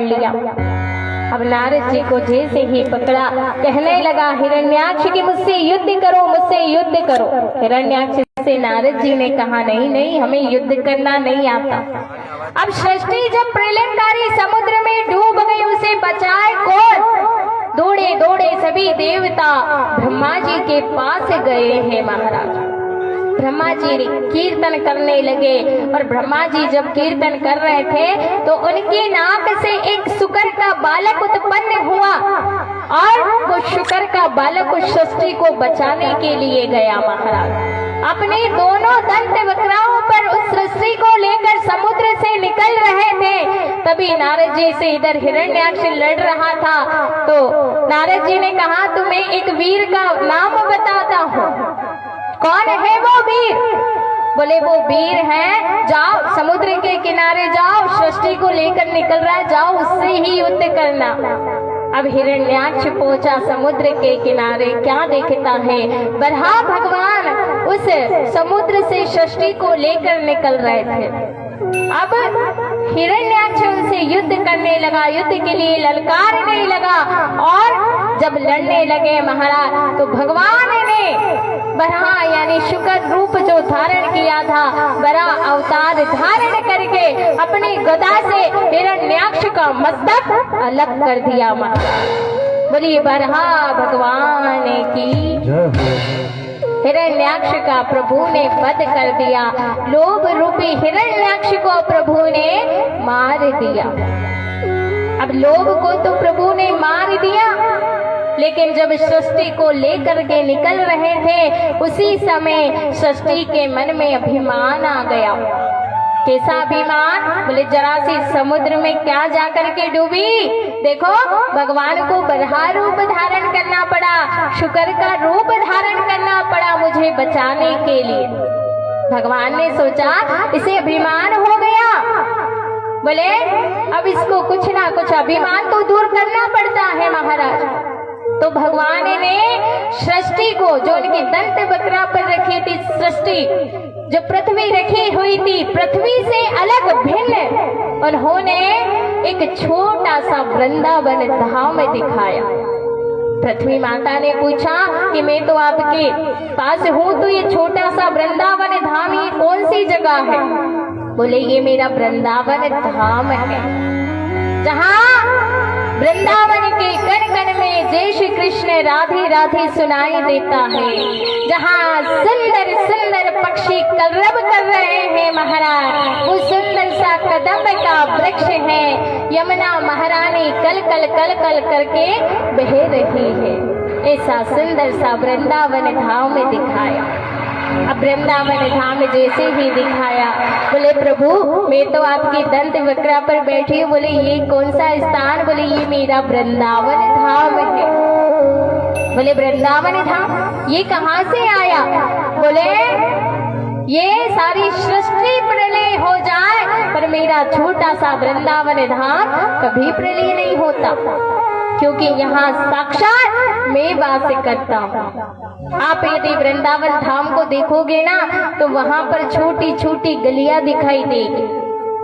लिया। अब नारद जी को जैसे ही पकड़ा, कहने लगा हिरण्याक्ष कि मुझसे युद्ध करो, मुझसे युद्ध करो। हिरण्याक्ष से नारद जी ने कहा नहीं नहीं, हमें युद्ध करना नहीं आता। अब सृष्टि जब प्रलयकारी समुद्र में डूब गई, उसे बचाए कौन? दौड़े दौड़े सभी देवता ब्रह्मा जी के पास गए हैं महाराज। ब्रह्मा जी कीर्तन करने लगे और ब्रह्मा जी जब कीर्तन कर रहे थे तो उनकी नाक से एक शुकर का बालक उत्पन्न हुआ और वो शुकर का बालक उस सृष्टि को बचाने के लिए गया महाराज। अपने दोनों दंत वक्राओं पर उस सृष्टि को लेकर समुद्र से निकल रहे थे। तभी नारद जी से इधर हिरण्याक्ष लड़ रहा था, तो नारद जी ने कहा तुम्हें एक वीर का नाम बताता हूँ। कौन है वो वीर? बोले वो वीर है, जाओ समुद्र के किनारे जाओ, सृष्टि को लेकर निकल रहा है, जाओ उससे ही युद्ध करना। अब हिरण्याक्ष पहुंचा समुद्र के किनारे, क्या देखता है? बरहा भगवान उस समुद्र से सृष्टि को लेकर निकल रहे थे। अब हिरण्याक्ष उनसे युद्ध करने लगा, युद्ध के लिए ललकारने लगा और जब लड़ने लगे महाराज तो भगवान ने बरहा यानी शुक्र रूप जो धारण किया था, बड़ा अवतार धारण करके अपनी गदा से हिरण्याक्ष का मस्तक अलग कर दिया महाराज। बोलिए बरहा भगवान की। हिरण्याक्ष का प्रभु ने वध कर दिया, लोभ रूपी हिरण्याक्ष को प्रभु ने मार दिया। अब लोभ को तो प्रभु ने मार दिया, लेकिन जब सृष्टि को लेकर के निकल रहे थे उसी समय सृष्टि के मन में अभिमान आ गया। कैसा अभिमान? बोले जरा सी समुद्र में क्या जाकर के डूबी, देखो भगवान को बरहा रूप धारण करना पड़ा, शुक्र का रूप धारण करना पड़ा मुझे बचाने के लिए। भगवान ने सोचा इसे अभिमान हो गया, बोले अब इसको कुछ ना कुछ अभिमान तो दूर करना पड़ता है महाराज। तो भगवान ने सृष्टि को जो उनके दंत वक्रा पर रखी थी, सृष्टि जो पृथ्वी रखी हुई थी, पृथ्वी से अलग भिन्न उन्होंने एक छोटा सा वृंदावन धाम दिखाया। पृथ्वी माता ने पूछा कि मैं तो आपके पास हूँ, तो ये छोटा सा वृंदावन धाम ये कौन सी जगह है? बोले ये मेरा वृंदावन धाम है, जहाँ वृंदावन के कण कण में जय श्री कृष्ण राधे राधे सुनाई देता है, जहाँ सुंदर सुंदर पक्षी कलरव कर रहे हैं महाराज। वो सुंदर सा कदम्ब का वृक्ष है, यमुना महारानी कल कल कल कल करके बह रही है। ऐसा सुंदर सा वृंदावन धाम में दिखाया। अब वृंदावन धाम जैसे ही दिखाया, बोले प्रभु मैं तो आपकी दंत वक्रा पर बैठी हूँ। बोले ये कौन सा स्थान? बोले ये मेरा वृंदावन धाम है। बोले वृंदावन धाम ये कहाँ से आया? बोले ये सारी सृष्टि प्रलय हो जाए पर मेरा छोटा सा वृंदावन धाम कभी प्रलय नहीं होता, क्योंकि यहाँ साक्षात मैं वास करता हूँ। आप यदि वृंदावन धाम को देखोगे ना तो वहाँ पर छोटी छोटी गलियां दिखाई देगी।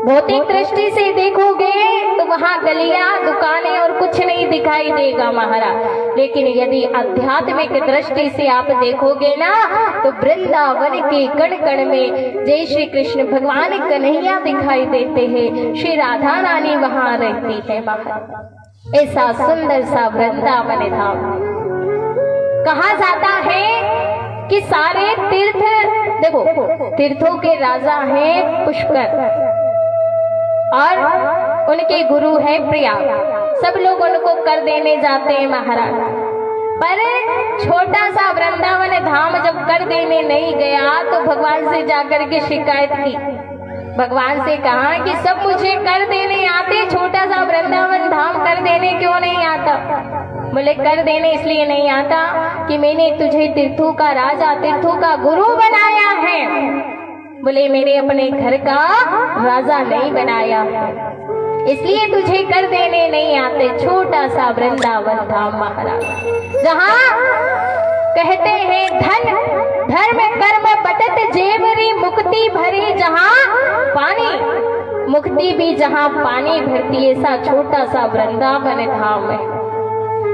भौतिक दृष्टि से देखोगे तो वहाँ गलियां, दुकानें और कुछ नहीं दिखाई देगा महाराज। लेकिन यदि आध्यात्मिक दृष्टि से आप देखोगे ना तो वृंदावन के कण कण में जय श्री कृष्ण भगवान कन्हैया दिखाई देते हैं, श्री राधा रानी वहाँ रहती है महाराज। ऐसा सुंदर सा वृंदावन धाम कहा जाता है कि सारे तीर्थ, देखो तीर्थों के राजा हैं पुष्कर और उनके गुरु है प्रयाग। सब लोग उनको कर देने जाते हैं महाराज, पर छोटा सा वृंदावन धाम जब कर देने नहीं गया तो भगवान से जाकर के शिकायत की। भगवान से कहा कि सब मुझे कर देने आते, छोटा सा वृंदावन धाम कर देने क्यों नहीं आता? बोले कर देने इसलिए नहीं आता कि मैंने तुझे तीर्थों का राजा, तीर्थों का गुरु बनाया है। बोले मैंने अपने घर का राजा नहीं बनाया है, इसलिए तुझे कर देने नहीं आते। छोटा सा वृंदावन धाम महाराज, जहाँ कहते हैं धन धर्म कर्म बटत जेवरी मुक्ति भरी, जहाँ पानी मुक्ति भी जहाँ पानी भरती ऐसा छोटा सा वृंदावन धाम है।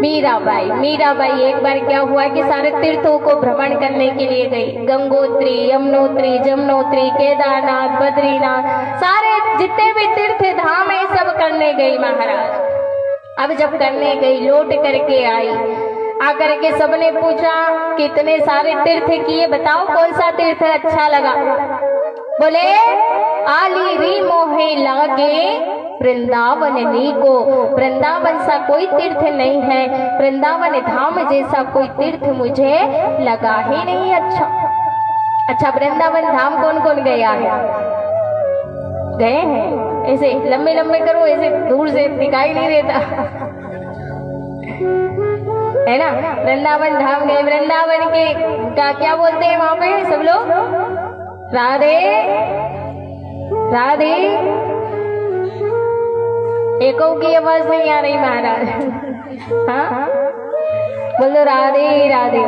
मीराबाई एक बार क्या हुआ कि सारे तीर्थों को भ्रमण करने के लिए गई। गंगोत्री, यमुनोत्री, जमुनोत्री, केदारनाथ, बद्रीनाथ, सारे जितने भी तीर्थ धाम है सब करने गई महाराज। अब जब करने गई लौट करके आई, आकर के सबने पूछा कितने सारे तीर्थ किए, बताओ कौन सा तीर्थ अच्छा लगा। बोले आली री मोहे लागे वृंदावन नी को, वृंदावन सा कोई तीर्थ नहीं है, वृंदावन धाम जैसा कोई तीर्थ मुझे लगा ही नहीं। अच्छा वृंदावन धाम कौन कौन गया है? गए हैं? ऐसे लंबे लंबे करो, ऐसे दूर से दिखाई नहीं देता है ना। वृंदावन धाम गए, वृंदावन के क्या बोलते हैं वहां पे सब लोग? राधे राधे। एको की आवाज नहीं आ रही महाराज। हाँ बोलो राधे राधे।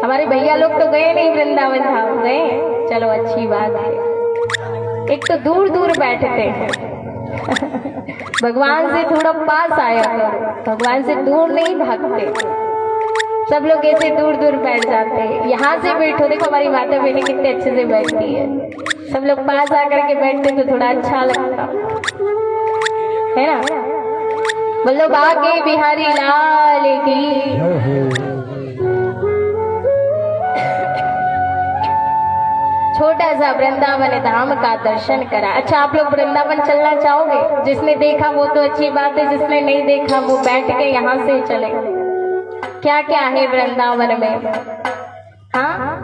हमारे भैया लोग तो गए नहीं वृंदावन धाम, गए? चलो अच्छी बात है। एक तो दूर दूर बैठते हैं भगवान से थोड़ा पास आया करो, भगवान से दूर नहीं भागते। सब लोग ऐसे दूर दूर बैठ जाते हैं। यहाँ से बैठो, देखो हमारी माता बहनी कितने अच्छे से बैठती है। सब लोग पास आकर के बैठते तो थोड़ा अच्छा लगता है ना। बोलो बाके बिहारी लाल की। छोटा सा वृंदावन धाम का दर्शन करा। अच्छा आप लोग वृंदावन चलना चाहोगे? जिसने देखा वो तो अच्छी बात है, जिसने नहीं देखा वो बैठ के यहाँ से चले। क्या क्या है वृंदावन में? हाँ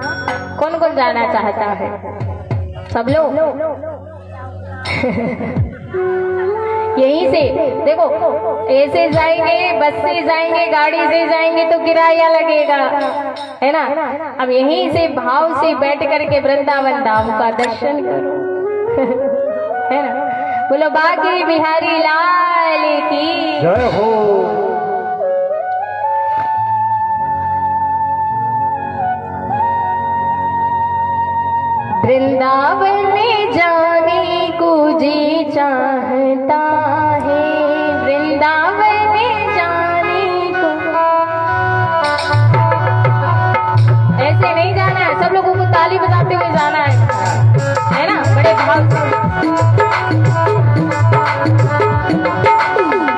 कौन कौन जाना चाहता है? सब लोग यहीं से देखो, ऐसे जाएंगे, बस से जाएंगे, गाड़ी से जाएंगे तो किराया लगेगा, है ना। अब यहीं से भाव से बैठ करके वृंदावन धाम का दर्शन करो है ना। बोलो बाकी बिहारी लाल की जय हो। वृंदावन में जाने को जी चाहता है, वृंदावन में जाने को। ऐसे नहीं जाना है, सब लोगों को ताली बजाते हुए जाना है ना, बड़े भाव से।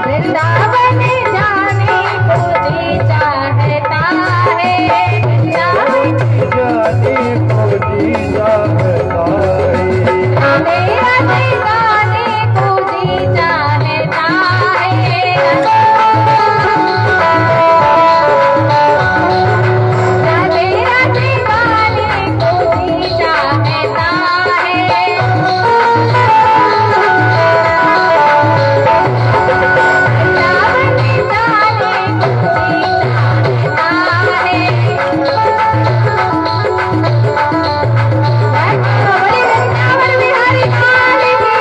वृंदावन में जाने को जी चाहता है, वृंदावन जाने को जी चाहता है। मेरा दीवाने को जी चाहता है, मेरा दीवाने को जी चाहता है। वृंदावन बिहारी लाल की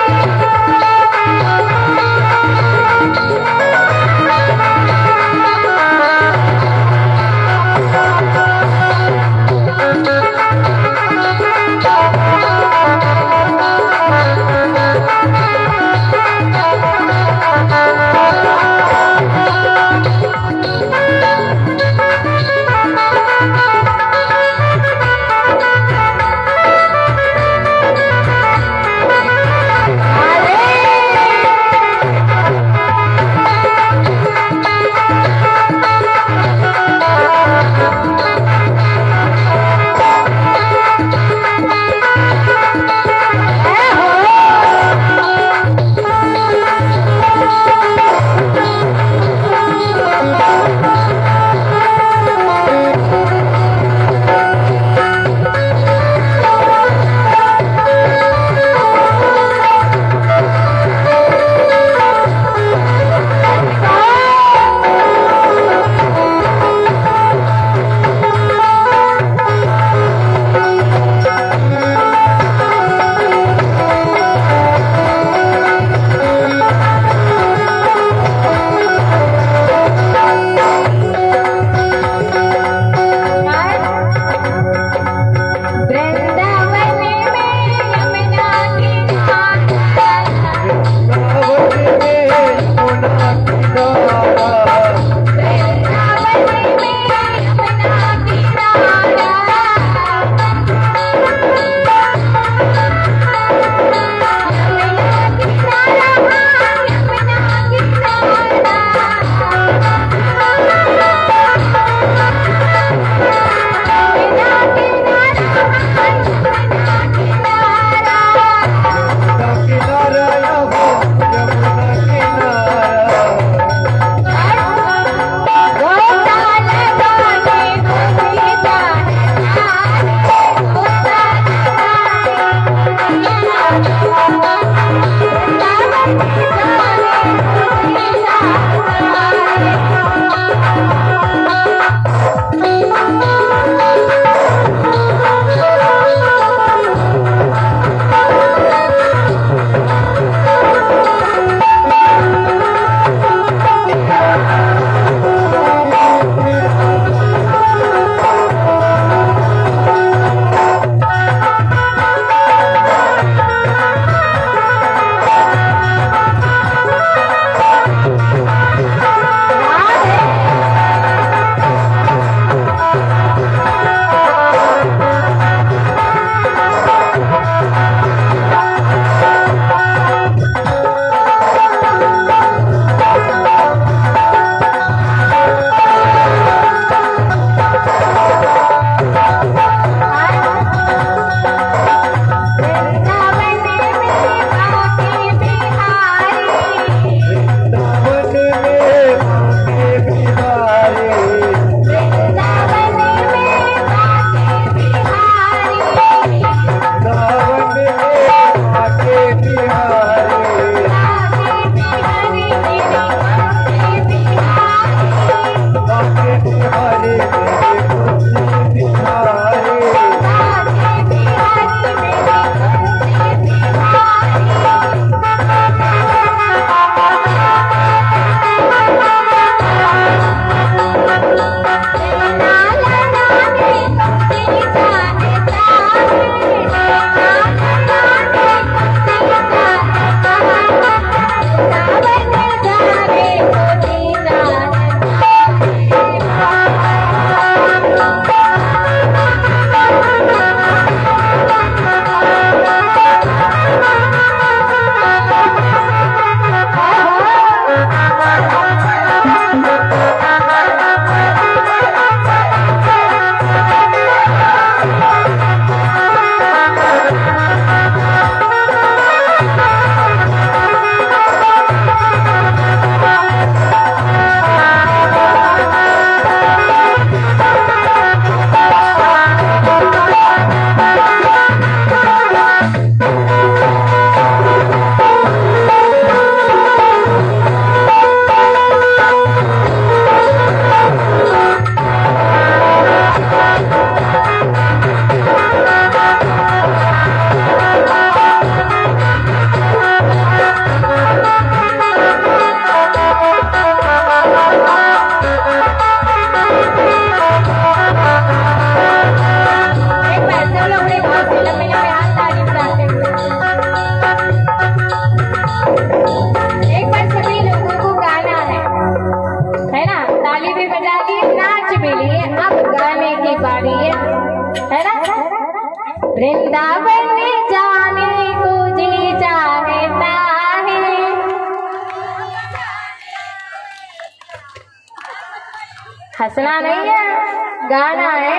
हंसना नहीं है, गाना है,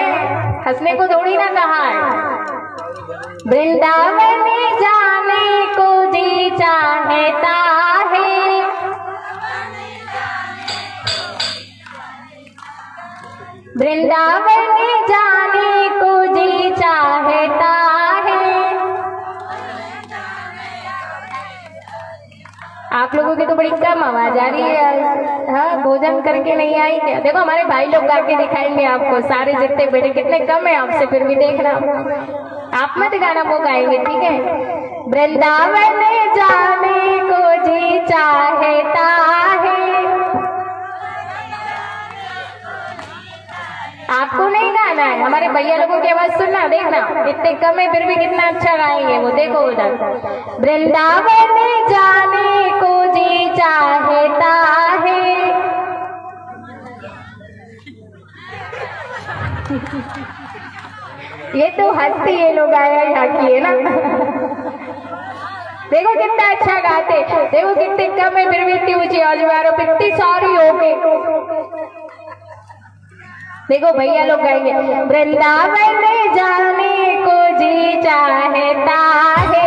हंसने को थोड़ी ना कहा है। वृंदावन जाने को जी चाहता है, वृंदावन जाने को जी चाहता है। आप लोगों की तो बड़ी कम आवाज आ रही है। हाँ, भोजन करके नहीं आई क्या? देखो हमारे भाई लोग गा के दिखाएंगे आपको, सारे जितने बेटे कितने कम है आपसे, फिर भी देखना आप मत गाना, वो गाएंगे, ठीक है। वृंदावन जाने को जी चाहता है, आपको नहीं गाना है, हमारे भैया लोगों की आवाज सुनना, देखना इतने कम है फिर भी कितना अच्छा गाएंगे वो, देखो उधर। वृंदावन जाने को जी चाहता है, ये तो हंसती ये लोग आया यहाँ की है ना। देखो कितना अच्छा गाते, देखो कितने कम है फिर भी इतनी ऊंची आवाज में आ रहा, इतनी सारी हो गई। देखो भैया लोग गाएंगे, वृंदावन जाने को जी चाहता है।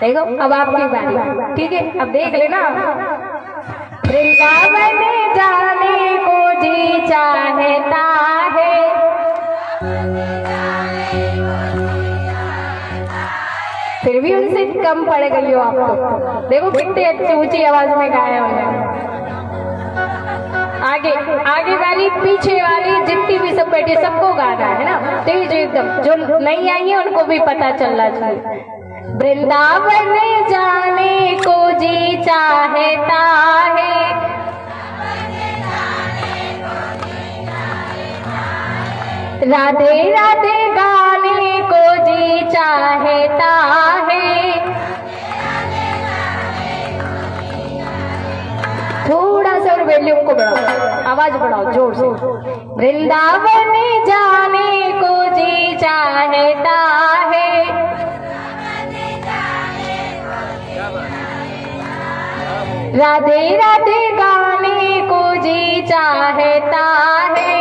देखो अब आपकी बारी, ठीक है, अब देख लेना। वृंदावन जाने को जी चाहता है, फिर भी उनसे कम पड़ गई हो आप तो। देखो कितनी अच्छी ऊंची आवाज में गाया उन्होंने। आगे आगे वाली पीछे वाली जितनी भी सब बैठे सबको गाना है ना, तेज एकदम, जो नहीं आई है उनको भी पता चलना चाहिए। वृंदावन जाने को जी चाहता है, राधे राधे गाने को जी चाहता है। थोड़ा सा और वॉल्यूम को बढ़ाओ, आवाज बढ़ाओ जोर से। वृंदावन जाने को जी चाहता है, राधे राधे गाने को जी चाहता है।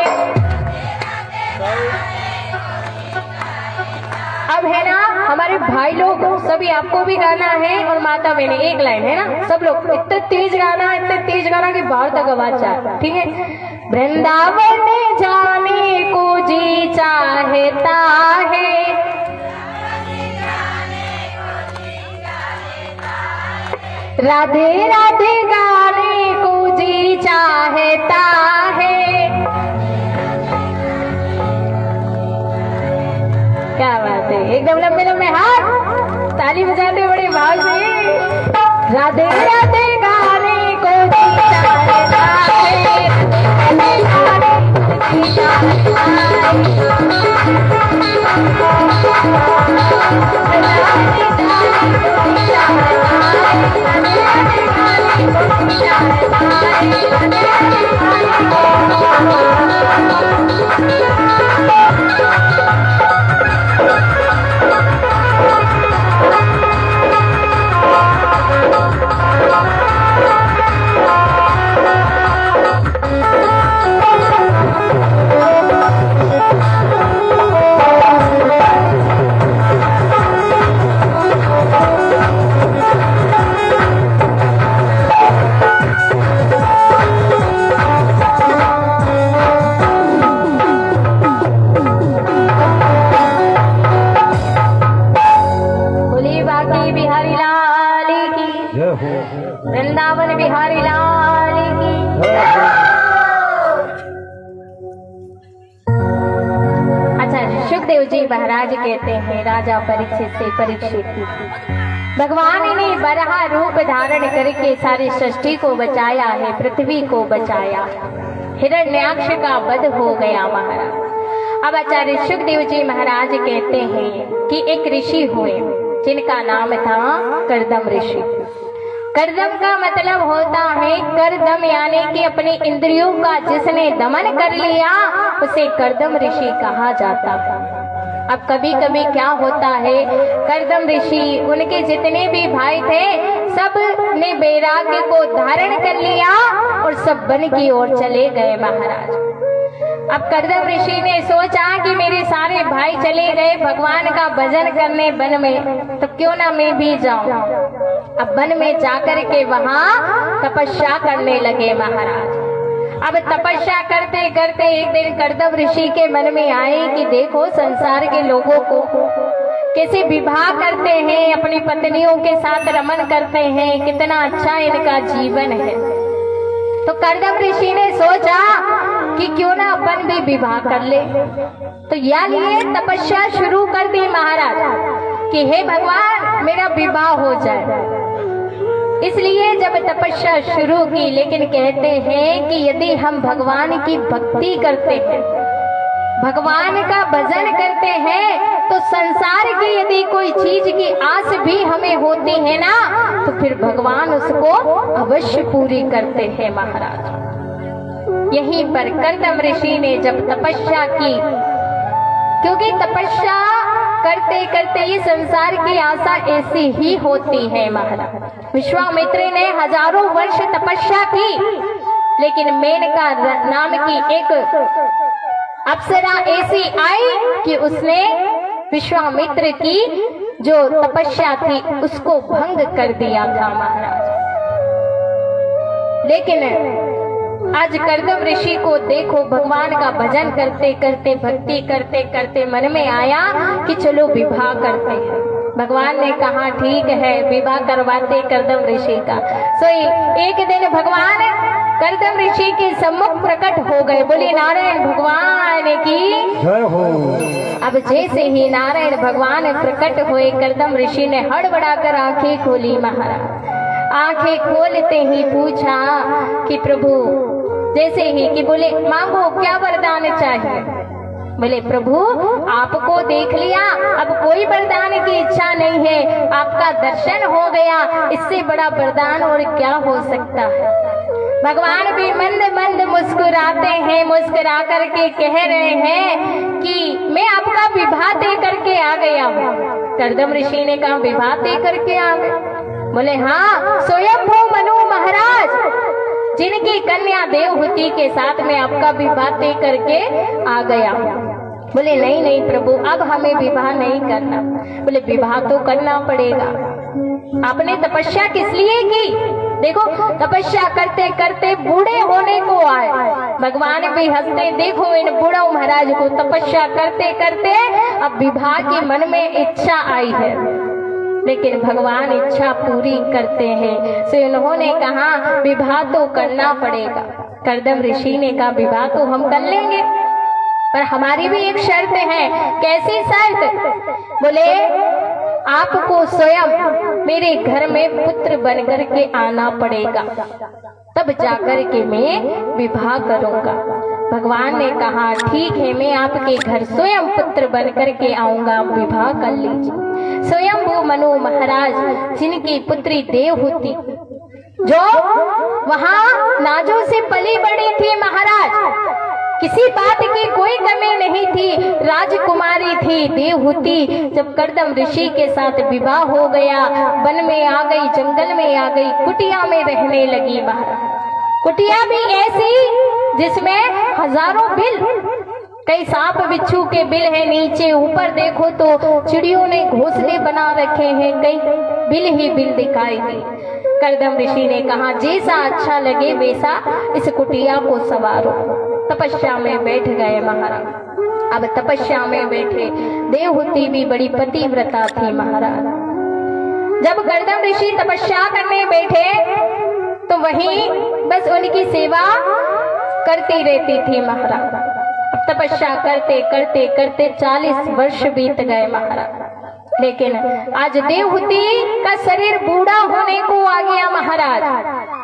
अब है ना हमारे भाई लोग सभी, आपको भी गाना है और माता बहने एक लाइन है ना, सब लोग इतने तेज गाना कि बाहर तक आवाज जाए, ठीक है। वृंदावन जाने को जी चाहता है, राधे राधे गाने को जी चाहता है। क्या बात है, एकदम लंबे लंबे हाथ, ताली बजाते बड़े भाव से। राधे राधे गाने को जी चाहता है, वृंदावन बिहारी लाल की। अच्छा, सुखदेव जी महाराज कहते हैं राजा परीक्षित से, परीक्षित भगवान ने बराह रूप धारण करके सारी सृष्टि को बचाया है, पृथ्वी को बचाया, हिरण्याक्ष का वध हो गया महाराज। अब आचार्य सुखदेव जी महाराज कहते हैं कि एक ऋषि हुए जिनका नाम था करदम ऋषि। करदम का मतलब होता है, करदम यानी कि अपनी इंद्रियों का जिसने दमन कर लिया उसे करदम ऋषि कहा जाता था। अब कभी कभी क्या होता है, कर्दम ऋषि उनके जितने भी भाई थे सब ने वैराग्य को धारण कर लिया और सब वन की ओर चले गए महाराज। अब कर्दम ऋषि ने सोचा कि मेरे सारे भाई चले गए भगवान का भजन करने वन में, तो क्यों ना मैं भी जाऊं। अब वन में जाकर के वहां तपस्या करने लगे महाराज। अब तपस्या करते करते एक दिन कर्दम ऋषि के मन में आए कि देखो संसार के लोगों को कैसे विवाह करते हैं, अपनी पत्नियों के साथ रमन करते हैं, कितना अच्छा इनका जीवन है। तो कर्दम ऋषि ने सोचा कि क्यों ना अपन भी विवाह कर ले। तो या लिए तपस्या शुरू कर दी महाराज कि हे भगवान मेरा विवाह हो जाए। इसलिए जब तपस्या शुरू की, लेकिन कहते हैं कि यदि हम भगवान की भक्ति करते हैं, भगवान का भजन करते हैं, तो संसार की यदि कोई चीज की आस भी हमें होती है ना, तो फिर भगवान उसको अवश्य पूरी करते हैं महाराज। यहीं पर कर्दम ऋषि ने जब तपस्या की, क्योंकि तपस्या करते करते ये संसार की आशा ऐसी ही होती है महाराज। विश्वामित्र ने हजारों वर्ष तपस्या की, लेकिन मेनका नाम की एक अप्सरा ऐसी आई कि उसने विश्वामित्र की जो तपस्या थी उसको भंग कर दिया था महाराज। लेकिन आज कर्दम ऋषि को देखो, भगवान का भजन करते करते भक्ति करते करते मन में आया कि चलो विवाह करते हैं। भगवान ने कहा ठीक है विवाह करवाते कर्दम ऋषि का। तो एक दिन भगवान कर्दम ऋषि के सम्मुख प्रकट हो गए। बोले नारायण भगवान की जय हो। अब जैसे ही नारायण भगवान प्रकट हुए, कर्दम ऋषि ने हड़बड़ाकर आंखें खोली महाराज। आंखें खोलते ही पूछा कि प्रभु, जैसे ही कि बोले मांगो क्या वरदान चाहिए। बोले प्रभु आपको देख लिया, अब कोई वरदान की इच्छा नहीं है, आपका दर्शन हो गया, इससे बड़ा वरदान और क्या हो सकता है। भगवान भी मंद मंद मुस्कुराते हैं, मुस्कुरा करके कह रहे हैं कि मैं आपका विवाह दे करके आ गया हूँ। कर्दम ऋषि ने कहा विवाह दे करके आ गए। बोले हाँ, स्वयंभू मनु महाराज जिनकी कन्या देवहूति के साथ में आपका विवाह तय करके आ गया। बोले नहीं नहीं प्रभु, अब हमें विवाह नहीं करना। बोले विवाह तो करना पड़ेगा। आपने तपस्या किस लिए की? देखो तपस्या करते करते बूढ़े होने को आए। भगवान भी हंसते, देखो इन बूढ़ा महाराज को तपस्या करते करते अब विवाह के मन में इच्छा आई है, लेकिन भगवान इच्छा पूरी करते हैं। तो उन्होंने कहा विवाह तो करना पड़ेगा। कर्दम ऋषि ने कहा विवाह तो हम कर लेंगे, पर हमारी भी एक शर्त है। कैसी शर्त? बोले आपको स्वयं मेरे घर में पुत्र बनकर के आना पड़ेगा, तब जाकर के मैं विवाह करूंगा। भगवान ने कहा ठीक है, मैं आपके घर स्वयं पुत्र बनकर के आऊंगा, विवाह कर लीजिए। स्वयंभू मनु महाराज जिनकी पुत्री देवहूति, जो वहां नाजों से पली बड़ी थी महाराज, किसी बात की कोई कमी नहीं थी, राजकुमारी थी देवहूति। जब कर्दम ऋषि के साथ विवाह हो गया, वन में आ गई, जंगल में आ गई, कुटिया में रहने लगी महाराज। कुटिया भी ऐसी जिसमें हजारों बिल, कई सांप बिच्छू के बिल है नीचे, ऊपर देखो तो चिड़ियों ने घोंसले बना रखे हैं, कई बिल ही बिल दिखाई दी। कर्दम ऋषि ने कहा जैसा अच्छा लगे वैसा इस कुटिया को संवारो। तपस्या में बैठ गए महाराज। अब तपस्या में बैठे, देवहूति भी बड़ी पतिव्रता थी महाराज। जब कर्दम ऋषि तपस्या करने बैठे तो वहीं बस उनकी सेवा करती रहती थी महाराज। अब तपस्या करते करते करते 40 वर्ष बीत गए महाराज। लेकिन आज देवहूति का शरीर बूढ़ा होने को आ गया महाराज।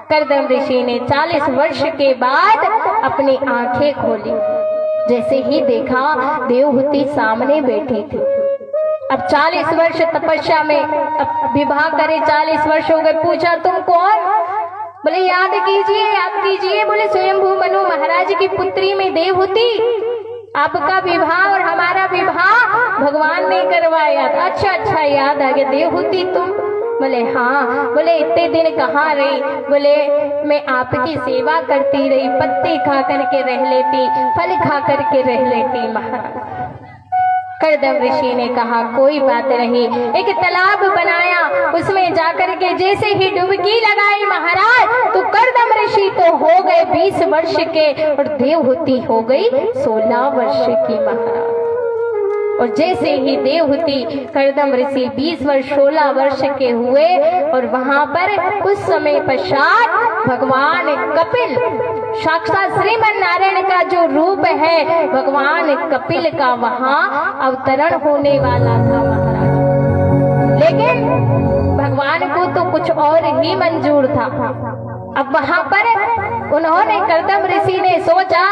कर्दम ऋषि ने 40 वर्ष के बाद अपनी आंखें खोली। जैसे ही देखा देवहूति सामने बैठी थी। अब 40 वर्ष तपस्या में, अब विवाह करे 40 वर्ष हो गए। पूछा तुम कौन? बोले याद कीजिए याद कीजिए। बोले स्वयंभू मनु महाराज की पुत्री में देवहूति। आपका विवाह और हमारा विवाह भगवान ने करवाया था। अच्छा याद आ गया, देवहूति तुम? बोले हाँ। बोले इतने दिन कहाँ रही? बोले मैं आपकी सेवा करती रही, पत्ते खा करके रह लेती, फल खा करके रह लेती महाराज। कर्दम ऋषि ने कहा कोई बात नहीं, एक तालाब बनाया, उसमें जाकर के जैसे ही डुबकी लगाई महाराज, तो कर्दम ऋषि तो हो गए 20 वर्ष के और देवहूति हो गई 16 वर्ष की महाराज। और जैसे ही देवहूति कर्दम ऋषि 20 वर्ष 16 वर्ष के हुए और वहां पर उस समय पश्चात भगवान कपिल, साक्षात श्रीमन नारायण का जो रूप है भगवान कपिल का वहां अवतरण होने वाला था महाराज। लेकिन भगवान को तो कुछ और ही मंजूर था। अब वहां पर उन्होंने कर्दम ऋषि ने सोचा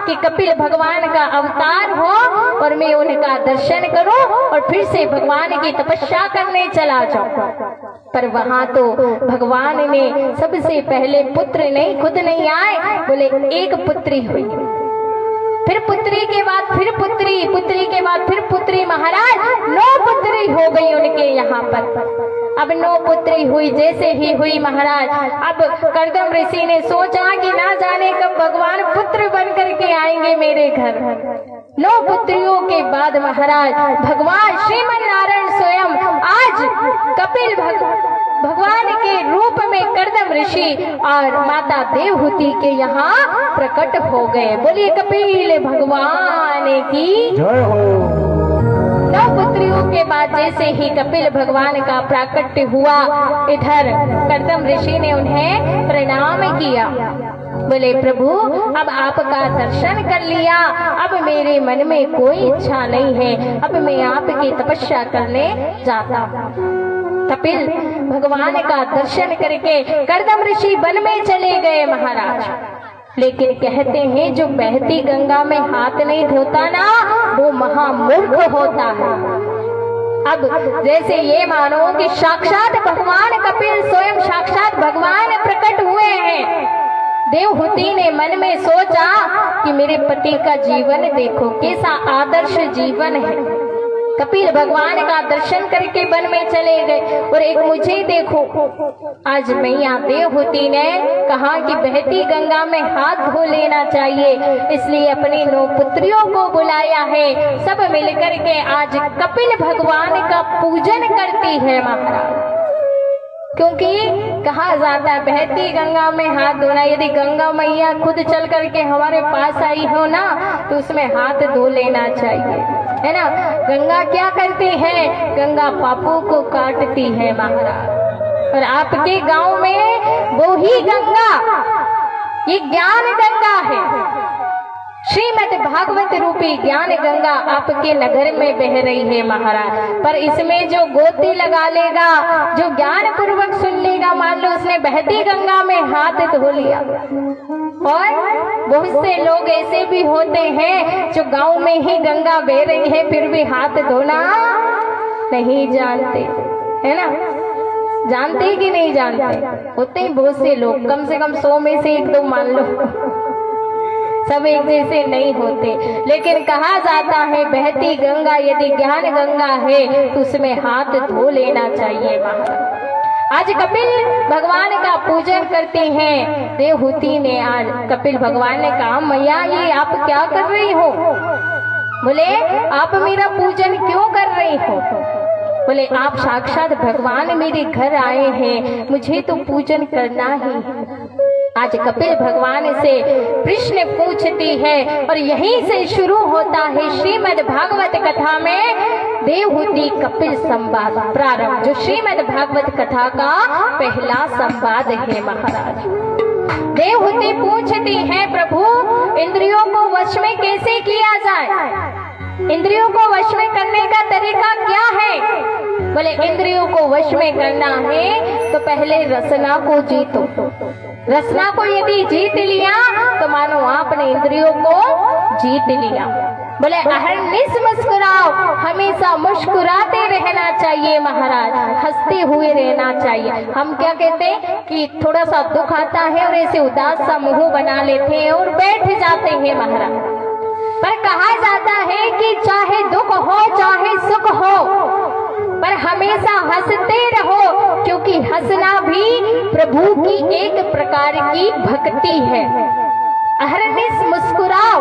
कि कपिल भगवान का अवतार हो और मैं उनका दर्शन करूं और फिर से भगवान की तपस्या करने चला जाऊं। पर वहां तो भगवान ने सबसे पहले पुत्र नहीं, खुद नहीं आए, बोले एक पुत्री हुई, फिर पुत्री के बाद फिर पुत्री, पुत्री के बाद फिर पुत्री महाराज 9 पुत्री हो गई उनके यहाँ पर। अब 9 पुत्री हुई, जैसे ही हुई महाराज, अब कर्दम ऋषि ने सोचा कि ना जाने कब भगवान पुत्र बन करके आएंगे मेरे घर। 9 पुत्रियों के बाद महाराज भगवान श्रीमन नारायण स्वयं आज कपिल भगवान के रूप में कर्दम ऋषि और माता देवहूति के यहाँ प्रकट हो गए। बोलिए कपिल भगवान की जय हो। 9 पुत्रियों के बाद जैसे ही कपिल भगवान का प्राकट्य हुआ, इधर कर्दम ऋषि ने उन्हें प्रणाम किया। बोले प्रभु अब आपका दर्शन कर लिया, अब मेरे मन में कोई इच्छा नहीं है, अब मैं आपकी तपस्या करने जाता हूँ। कपिल भगवान का दर्शन करके कर्दम ऋषि वन में चले गए महाराज। लेकिन कहते हैं जो बहती गंगा में हाथ नहीं धोता ना वो महामूर्ख होता है। अब जैसे ये मानो कि साक्षात भगवान कपिल स्वयं साक्षात भगवान प्रकट हुए हैं। देवहूति ने मन में सोचा कि मेरे पति का जीवन देखो कैसा आदर्श जीवन है। कपिल भगवान का दर्शन करके वन में चले गए और एक मुझे देखो, आज मैया देवहूति ने कहा कि बहती गंगा में हाथ धो लेना चाहिए, इसलिए अपनी 9 पुत्रियों को बुलाया है। सब मिलकर के आज कपिल भगवान का पूजन करती है महाराज। क्योंकि कहा जाता है बहती गंगा में हाथ धोना, यदि गंगा मैया खुद चल करके हमारे पास आई हो ना तो उसमें हाथ धो लेना चाहिए, है ना। गंगा क्या करती है? गंगा पापों को काटती है महाराज। और आपके गांव में वो ही गंगा, ये ज्ञान गंगा है, श्रीमद् भागवत रूपी ज्ञान गंगा आपके नगर में बह रही है महाराज। पर इसमें जो गोती लगा लेगा, जो ज्ञान पूर्वक सुन लेगा, मान लो उसने बहती गंगा में हाथ धो लिया। और बहुत से लोग ऐसे भी होते हैं जो गांव में ही गंगा बह रही है फिर भी हाथ धोना नहीं जानते, है ना। जानते कि नहीं जानते? होते ही बहुत से लोग, कम से कम 100 में से 1-2 मान लो, सब एक जैसे नहीं होते। लेकिन कहा जाता है बहती गंगा यदि ज्ञान गंगा है तो उसमें हाथ धो लेना चाहिए महाराज। आज कपिल भगवान का पूजन करते हैं। देवहूति ने आज कपिल भगवान ने कहा मैया ये आप क्या कर रही हो? बोले आप मेरा पूजन क्यों कर रही हो? बोले आप साक्षात भगवान मेरे घर आए हैं, मुझे तो पूजन करना ही है। आज कपिल भगवान से प्रश्न पूछती है और यहीं से शुरू होता है श्रीमद् भागवत कथा में देवहूति कपिल संवाद प्रारंभ, जो श्रीमद् भागवत कथा का पहला संवाद है महाराज। देवहूति पूछती है प्रभु इंद्रियों को वश में कैसे किया जाए? इंद्रियों को वश में करने का तरीका क्या है? बोले इंद्रियों को वश में करना है तो पहले रसना को जीतो। रसना को यदि जीत लिया तो मानो आपने इंद्रियों को जीत लिया। बोले अहर्निश मुस्कुराओ, हमेशा मुस्कुराते रहना चाहिए महाराज, हंसते हुए रहना चाहिए। हम क्या कहते हैं कि थोड़ा सा दुख आता है और ऐसे उदास सा मुंह बना लेते हैं और बैठ जाते हैं महाराज। पर कहा जाता है कि चाहे दुख हो चाहे सुख हो, पर हमेशा हंसते रहो, क्योंकि हंसना भी प्रभु की एक प्रकार की भक्ति है। अहरनिश मुस्कुराओ,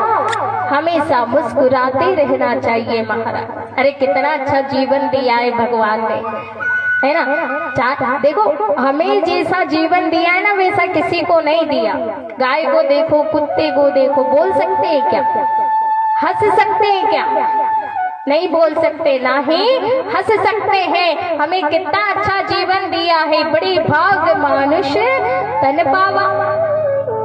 हमेशा मुस्कुराते रहना चाहिए महाराज। अरे कितना अच्छा जीवन दिया है भगवान ने, है ना। देखो हमें जैसा जीवन दिया है ना वैसा किसी को नहीं दिया। गाय को देखो, कुत्ते को देखो, बोल सकते हैं क्या? हंस सकते हैं क्या? नहीं बोल सकते, ना ही हंस सकते हैं। हमें कितना अच्छा जीवन दिया है, बड़ी भाग मानुष तन पावा।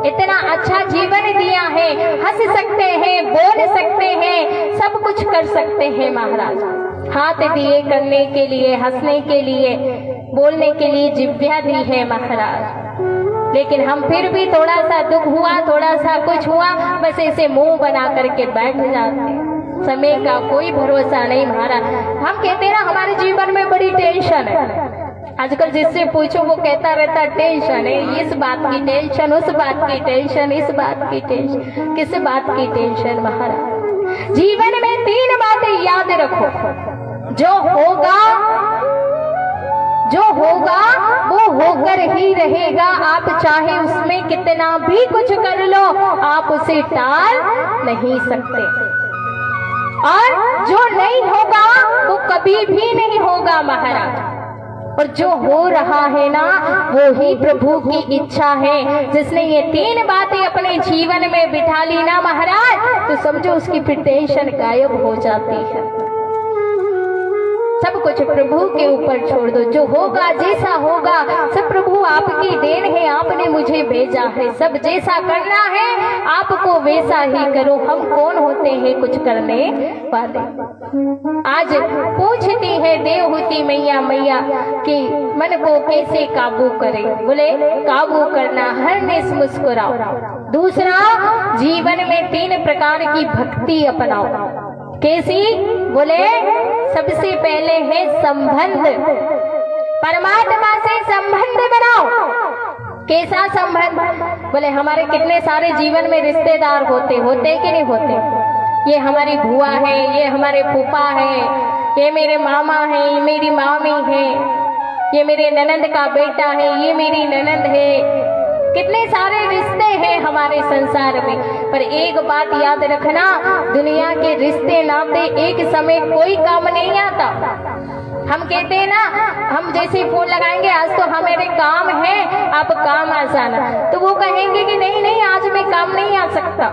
इतना अच्छा जीवन दिया है, हंस सकते हैं, बोल सकते हैं, सब कुछ कर सकते हैं महाराज। हाथ दिए करने के लिए, हंसने के लिए, बोलने के लिए जिह्वा दी है महाराज। लेकिन हम फिर भी थोड़ा सा दुख हुआ, थोड़ा सा कुछ हुआ, बस ऐसे मुंह बना करके बैठ जाते हैं। समय का कोई भरोसा नहीं महाराज। हम कहते हैं ना हमारे जीवन में बड़ी टेंशन है। आजकल जिससे पूछो वो कहता रहता टेंशन है, इस बात की टेंशन, उस बात की टेंशन, इस बात की टेंशन। किस बात की टेंशन महाराज? जीवन में 3 बातें याद रखो। जो होगा वो होकर ही रहेगा। आप चाहे उसमें कितना भी कुछ कर लो, आप उसे टाल नहीं सकते। और जो नहीं होगा वो कभी भी नहीं होगा महाराज। और जो हो रहा है ना वो ही प्रभु की इच्छा है। जिसने ये 3 बातें अपने जीवन में बिठा ली ना महाराज, तो समझो उसकी फिर टेंशन गायब हो जाती है। सब कुछ प्रभु के ऊपर छोड़ दो। जो होगा, जैसा होगा, सब प्रभु आपकी देन है। आपने मुझे भेजा है, सब जैसा करना है आपको वैसा ही करो। हम कौन होते हैं कुछ करने वाले? आज पूछती है देवहूति मैया मैया कि मन को कैसे काबू करे। बोले काबू करना, हरनिश मुस्कुराओ। दूसरा, जीवन में 3 प्रकार की भक्ति अपनाओ। कैसी? बोले सबसे पहले है संबंध। परमात्मा से संबंध बनाओ। कैसा संबंध? बोले हमारे कितने सारे जीवन में रिश्तेदार होते कि नहीं होते? ये हमारी बुआ है, ये हमारे फूफा है, ये मेरे मामा है, ये मेरी मामी है, ये मेरे ननंद का बेटा है, ये मेरी ननंद है। कितने सारे रिश्ते हैं हमारे संसार में। पर एक बात याद रखना, दुनिया के रिश्ते नाते एक समय कोई काम नहीं आता। हम कहते हैं ना, हम जैसे फोन लगाएंगे आज तो हमारे काम है, आप काम आ जाना, तो वो कहेंगे कि नहीं नहीं आज मैं काम नहीं आ सकता।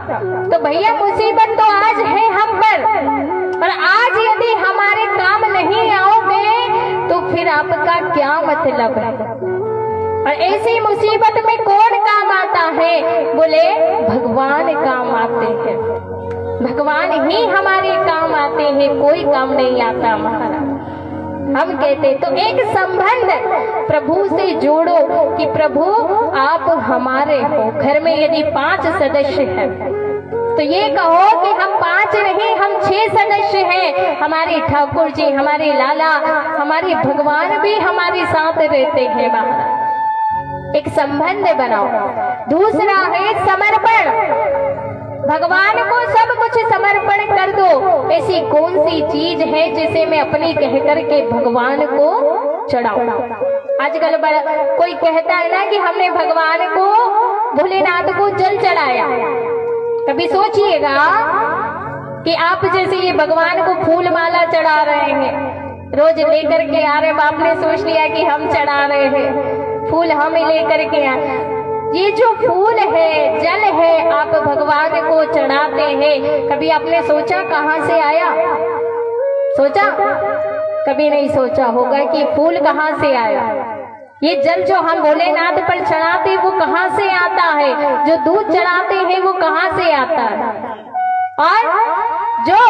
तो भैया मुसीबत तो आज है हम पर, और आज यदि हमारे काम नहीं आओगे तो फिर आपका क्या मतलब है? और ऐसी मुसीबत में कौन काम आता है? बोले भगवान काम आते हैं। भगवान ही हमारे काम आते हैं, कोई काम नहीं आता महाराज। हम कहते तो एक संबंध प्रभु से जोड़ो कि प्रभु आप हमारे हो। घर में यदि 5 सदस्य हैं तो ये कहो कि हम 5 नहीं, हम 6 सदस्य हैं। हमारे ठाकुर जी, हमारे लाला, हमारे भगवान भी हमारे साथ रहते हैं महाराज। एक संबंध बनाओ। दूसरा है समर्पण। भगवान को सब कुछ समर्पण कर दो। ऐसी कौन सी चीज है जिसे मैं अपनी कह करके भगवान को चढ़ाऊं? आजकल कोई कहता है ना कि हमने भगवान को, भोलेनाथ को जल चढ़ाया। कभी सोचिएगा कि आप जैसे ये भगवान को फूल माला चढ़ा रहे हैं, रोज लेकर के आ रहे, बाप ने सोच लिया कि हम चढ़ा रहे हैं फूल, हम लेकर के आए। ये जो फूल है, जल है, आप भगवान को चढ़ाते हैं, कभी आपने सोचा कहाँ से आया? सोचा? कभी नहीं सोचा होगा कि फूल कहाँ से आया। ये जल जो हम भोलेनाथ पर चढ़ाते वो कहाँ से आता है? जो दूध चढ़ाते हैं वो कहाँ से आता है? और जो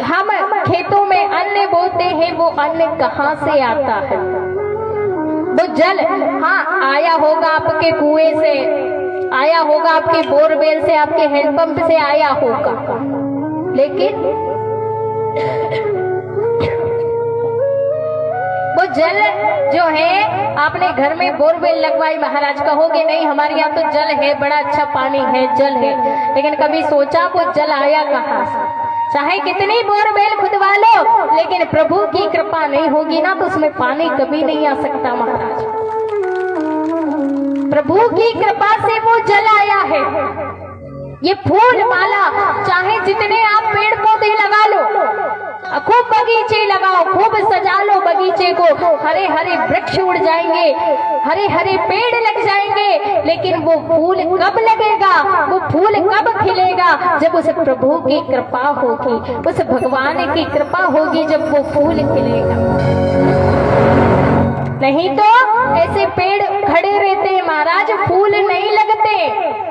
हम खेतों में अन्न बोते हैं वो अन्न कहाँ से आता है? वो जल हाँ आया होगा आपके कुएं से, आया होगा आपके बोरवेल से, आपके हैंडपंप से आया होगा, लेकिन वो जल जो है आपने घर में बोरवेल लगवाई महाराज, कहोगे नहीं हमारे यहाँ तो जल है, बड़ा अच्छा पानी है, जल है, लेकिन कभी सोचा वो जल आया कहाँ से? चाहे कितनी बोरवेल खुदवा लो, लेकिन प्रभु की कृपा नहीं होगी ना तो उसमें पानी कभी नहीं आ सकता महाराज। प्रभु की कृपा से वो जल आया है। ये फूल माला चाहे जितने आप पेड़ पौधे लगा लो, खूब बगीचे लगाओ, खूब सजा लो बगीचे को, हरे हरे वृक्ष उड़ जाएंगे, हरे हरे पेड़ लग जाएंगे, लेकिन वो फूल कब लगेगा, वो फूल कब खिलेगा? जब उस प्रभु की कृपा होगी, उस भगवान की कृपा होगी, जब वो फूल खिलेगा। नहीं तो ऐसे पेड़ खड़े रहते महाराज, फूल नहीं लगते।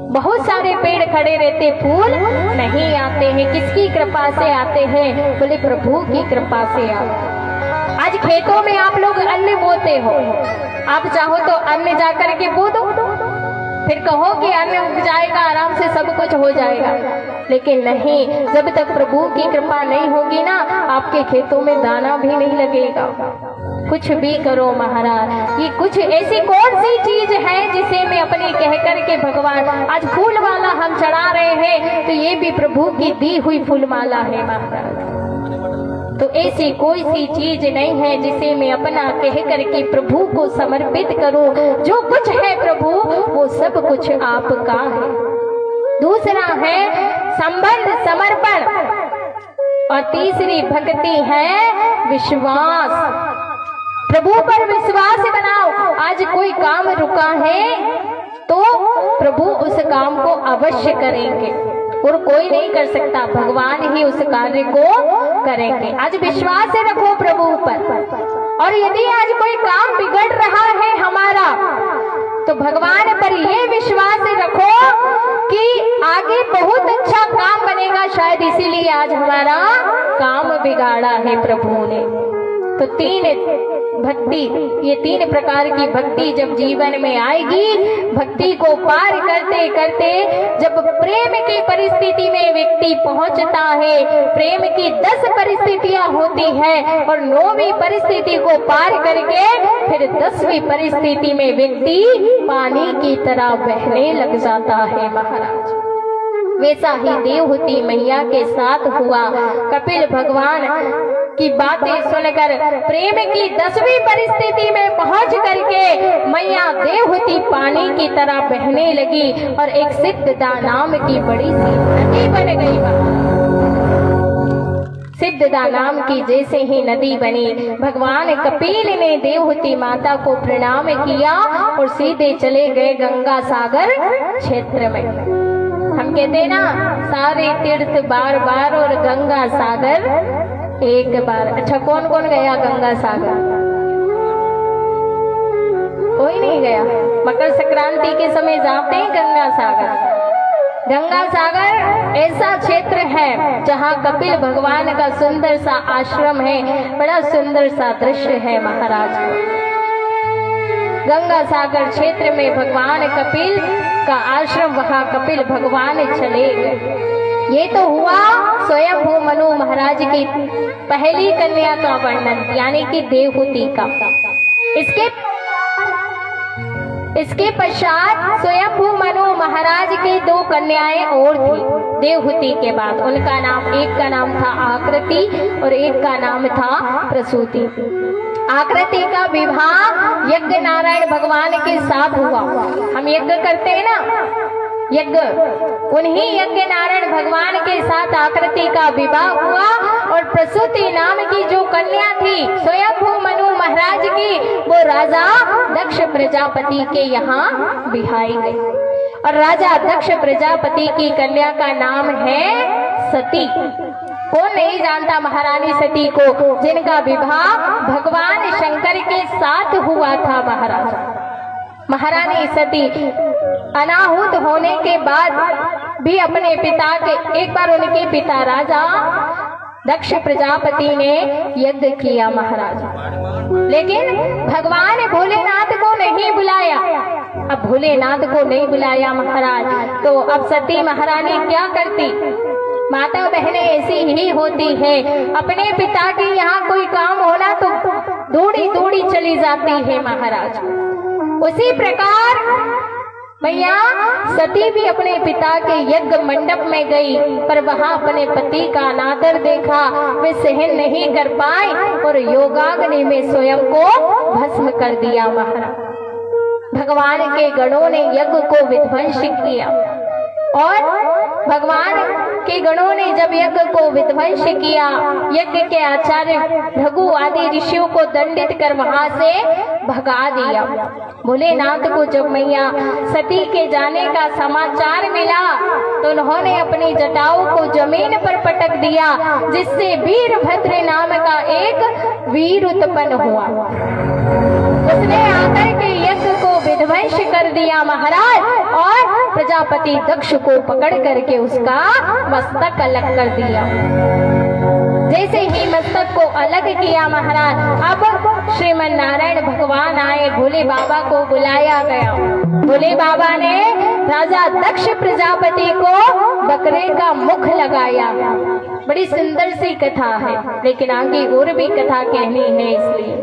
बहुत सारे पेड़ खड़े रहते, फूल नहीं आते हैं। किसकी कृपा से आते हैं? बोले प्रभु की कृपा से आते। आज खेतों में आप लोग अन्न बोते हो, आप चाहो तो अन्न जाकर के बो दो, फिर कहो कि अन्न उग जाएगा, आराम से सब कुछ हो जाएगा, लेकिन नहीं, जब तक प्रभु की कृपा नहीं होगी ना, आपके खेतों में दाना भी नहीं लगेगा। कुछ भी करो महाराज, ये कुछ ऐसी कौन सी चीज है जिसे मैं अपनी कह करके भगवान, आज फूल माला हम चढ़ा रहे हैं तो ये भी प्रभु की दी हुई फूल माला है महाराज। तो ऐसी कोई सी चीज नहीं है जिसे मैं अपना कह करके प्रभु को समर्पित करूं। जो कुछ है प्रभु वो सब कुछ आपका है। दूसरा है संबंध समर्पण, और तीसरी भक्ति है विश्वास। प्रभु पर विश्वास बनाओ। आज कोई काम रुका है तो प्रभु उस काम को अवश्य करेंगे, और कोई नहीं कर सकता, भगवान ही उस कार्य को करेंगे। आज विश्वास रखो प्रभु पर। और यदि आज कोई काम बिगड़ रहा है हमारा, तो भगवान पर ये विश्वास रखो कि आगे बहुत अच्छा काम बनेगा, शायद इसीलिए आज हमारा काम बिगाड़ा है प्रभु ने। तो तीन भक्ति, ये तीन प्रकार की भक्ति जब जीवन में आएगी, भक्ति को पार करते करते जब प्रेम की परिस्थिति में व्यक्ति पहुंचता है, प्रेम की 10 परिस्थितियां होती है, और 9वीं परिस्थिति को पार करके फिर 10वीं परिस्थिति में व्यक्ति पानी की तरह बहने लग जाता है महाराज। वैसा ही देवहूति मैया के साथ हुआ। कपिल भगवान की बातें सुनकर प्रेम की 10वीं परिस्थिति में पहुंच करके मैया देवहूति पानी की तरह बहने लगी, और एक सिद्धदा नाम की बड़ी सी नदी बन गई। सिद्धदा नाम की जैसे ही नदी बनी, भगवान कपिल ने देवहूति माता को प्रणाम किया और सीधे चले गए गंगा सागर क्षेत्र में। हम कहते हैं ना, सारे तीर्थ बार बार और गंगा सागर एक बार। अच्छा, कौन कौन गया गंगा सागर? कोई नहीं गया। मकर संक्रांति के समय जाते हैं गंगा सागर। गंगा सागर ऐसा क्षेत्र है जहाँ कपिल भगवान का सुंदर सा आश्रम है, बड़ा सुंदर सा दृश्य है महाराज। गंगा सागर क्षेत्र में भगवान कपिल का आश्रम, वहाँ कपिल भगवान चले गए। ये तो हुआ स्वयंभू मनु महाराज की पहली कन्या का वर्णन, यानी कि देवहूति का। इसके पश्चात स्वयंभू मनु महाराज की 2 कन्याएं और थी देवहूति के बाद। उनका नाम, एक का नाम था आकृति और एक का नाम था प्रसूति। आकृति का विवाह यज्ञ नारायण भगवान के साथ हुआ। हम यज्ञ करते हैं ना, यज्ञ, उन्हीं यज्ञ नारायण भगवान के साथ आकृति का विवाह हुआ। और प्रसूति नाम की जो कन्या थी स्वयंभू मनु महाराज की, वो राजा दक्ष प्रजापति के यहाँ बिहाई गई। और राजा दक्ष प्रजापति की कन्या का नाम है सती। कौन नहीं जानता महारानी सती को, जिनका विवाह भगवान शंकर के साथ हुआ था महाराज। महारानी सती अनाहुत होने के बाद भी अपने पिता के, एक बार उनके पिता राजा दक्ष प्रजापति ने यज्ञ किया महाराज, लेकिन भगवान भोलेनाथ को नहीं बुलाया। अब भोलेनाथ को नहीं बुलाया महाराज, तो अब सती महारानी क्या करती? माता बहनें ऐसी ही होती है, अपने पिता के यहाँ कोई काम होना तो दौड़ी दौड़ी चली जाती है महाराज। उसी प्रकार मैया सती भी अपने पिता के यज्ञ मंडप में गई, पर वहां अपने पति का अनादर देखा, वे सहन नहीं कर पाई और योगाग्नि में स्वयं को भस्म कर दिया महाराज। भगवान के गणों ने यज्ञ को विध्वंस किया और भगवान के गणों ने जब यज्ञ को विध्वंस किया, यज्ञ के आचार्य भृगु आदि ऋषियों को दंडित कर वहां से भगा दिया। भोलेनाथ को जब मैया सती के जाने का समाचार मिला तो उन्होंने अपनी जटाओं को जमीन पर पटक दिया, जिससे वीरभद्र नाम का एक वीर उत्पन्न हुआ। उसने आकर के यज्ञ को विध्वंस कर दिया महाराज और प्रजापति दक्ष को पकड़ करके उसका मस्तक अलग कर दिया। जैसे ही मस्तक को अलग किया महाराज, अब श्रीमन नारायण भगवान आए, भोले बाबा को बुलाया गया। भोले बाबा ने राजा दक्ष प्रजापति को बकरे का मुख लगाया। बड़ी सुंदर सी कथा है, लेकिन आगे और भी कथा कहनी है, इसलिए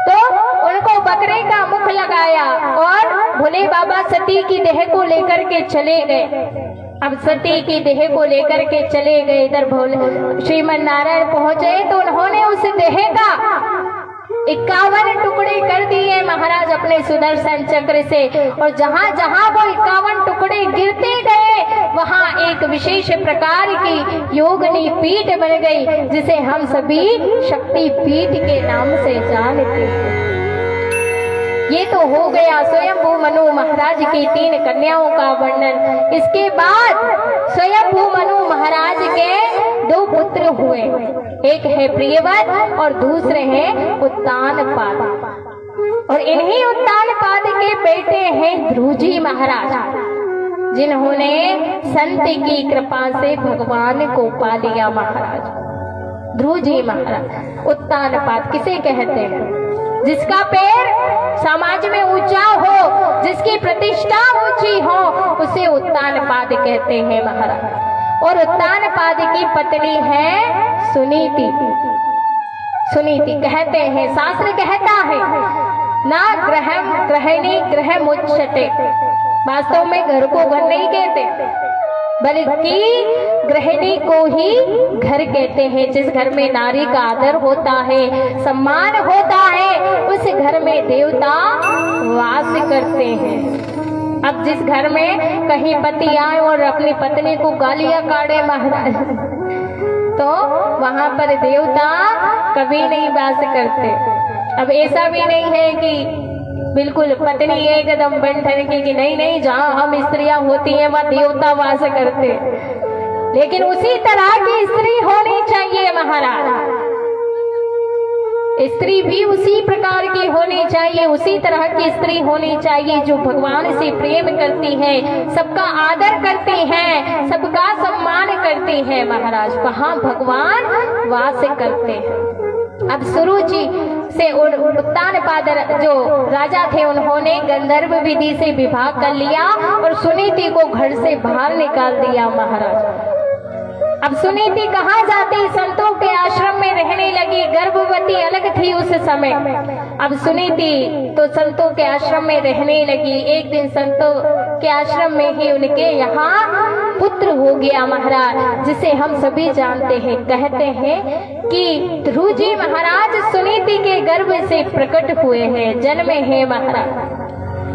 तो उनको बकरे का मुख लगाया और भोले बाबा सती की देह को लेकर के चले गए। अब सती की देह को लेकर के चले गए, इधर भोले श्रीमन नारायण पहुंचे तो उन्होंने उस देह का 51 टुकड़े कर दिए महाराज अपने सुदर्शन चक्र से, और जहां जहां वो 51 टुकड़े गिरते गए वहां एक विशेष प्रकार की योगिनी पीठ बन गई, जिसे हम सभी शक्ति पीठ के नाम से जानते हैं। ये तो हो गया स्वयंभू मनु महाराज की 3 कन्याओं का वर्णन। इसके बाद स्वयंभू मनु महाराज के 2 पुत्र हुए, एक है प्रियव्रत और दूसरे हैं उत्तानपाद, और इन्हीं उत्तानपाद के बेटे हैं ध्रुजी महाराज, जिन्होंने संत की कृपा से भगवान को पा लिया महाराज। ध्रुजी महाराज, उत्तानपाद किसे कहते हैं? जिसका पैर समाज में ऊंचा हो, जिसकी प्रतिष्ठा ऊंची हो, उसे उत्तानपाद कहते हैं महाराज। और उत्तानपाद की पत्नी है सुनीति। सुनीति कहते हैं, शास्त्र कहता है ना ग्रहम ग्रहिणी ग्रह मुच्यते, वास्तव में घर को घर नहीं कहते, बल्कि गृहिणी को ही घर कहते हैं। जिस घर में नारी का आदर होता है, सम्मान होता है, उस घर में देवता वास करते हैं। अब जिस घर में कहीं पति आए और अपनी पत्नी को गालियां काटे महाराज, तो वहां पर देवता कभी नहीं वास करते। अब ऐसा भी नहीं है कि बिल्कुल पत्नी एकदम बंठन की नहीं नहीं, जहाँ हम स्त्रियां होती हैं वहाँ देवता वास करते, लेकिन उसी तरह की स्त्री होनी चाहिए महाराज। स्त्री भी उसी प्रकार की होनी चाहिए, उसी तरह की स्त्री होनी चाहिए जो भगवान से प्रेम करती है, सबका आदर करती है, सबका सम्मान करती है महाराज। वहाँ भगवान वास करते हैं। अब सुरुचि से उत्तानपाद जो राजा थे, उन्होंने गंधर्व विधि से विवाह कर लिया और सुनीति को घर से बाहर निकाल दिया महाराज। अब सुनीति कहाँ जाती? संतों के आश्रम में रहने लगी। गर्भवती अलग थी उस समय। अब सुनीति तो संतों के आश्रम में रहने लगी। एक दिन संतों के आश्रम में ही उनके यहाँ पुत्र हो गया महाराज, जिसे हम सभी जानते हैं। कहते हैं कि ध्रुजी महाराज सुनीति के गर्भ से प्रकट हुए हैं, जन्मे हैं महाराज।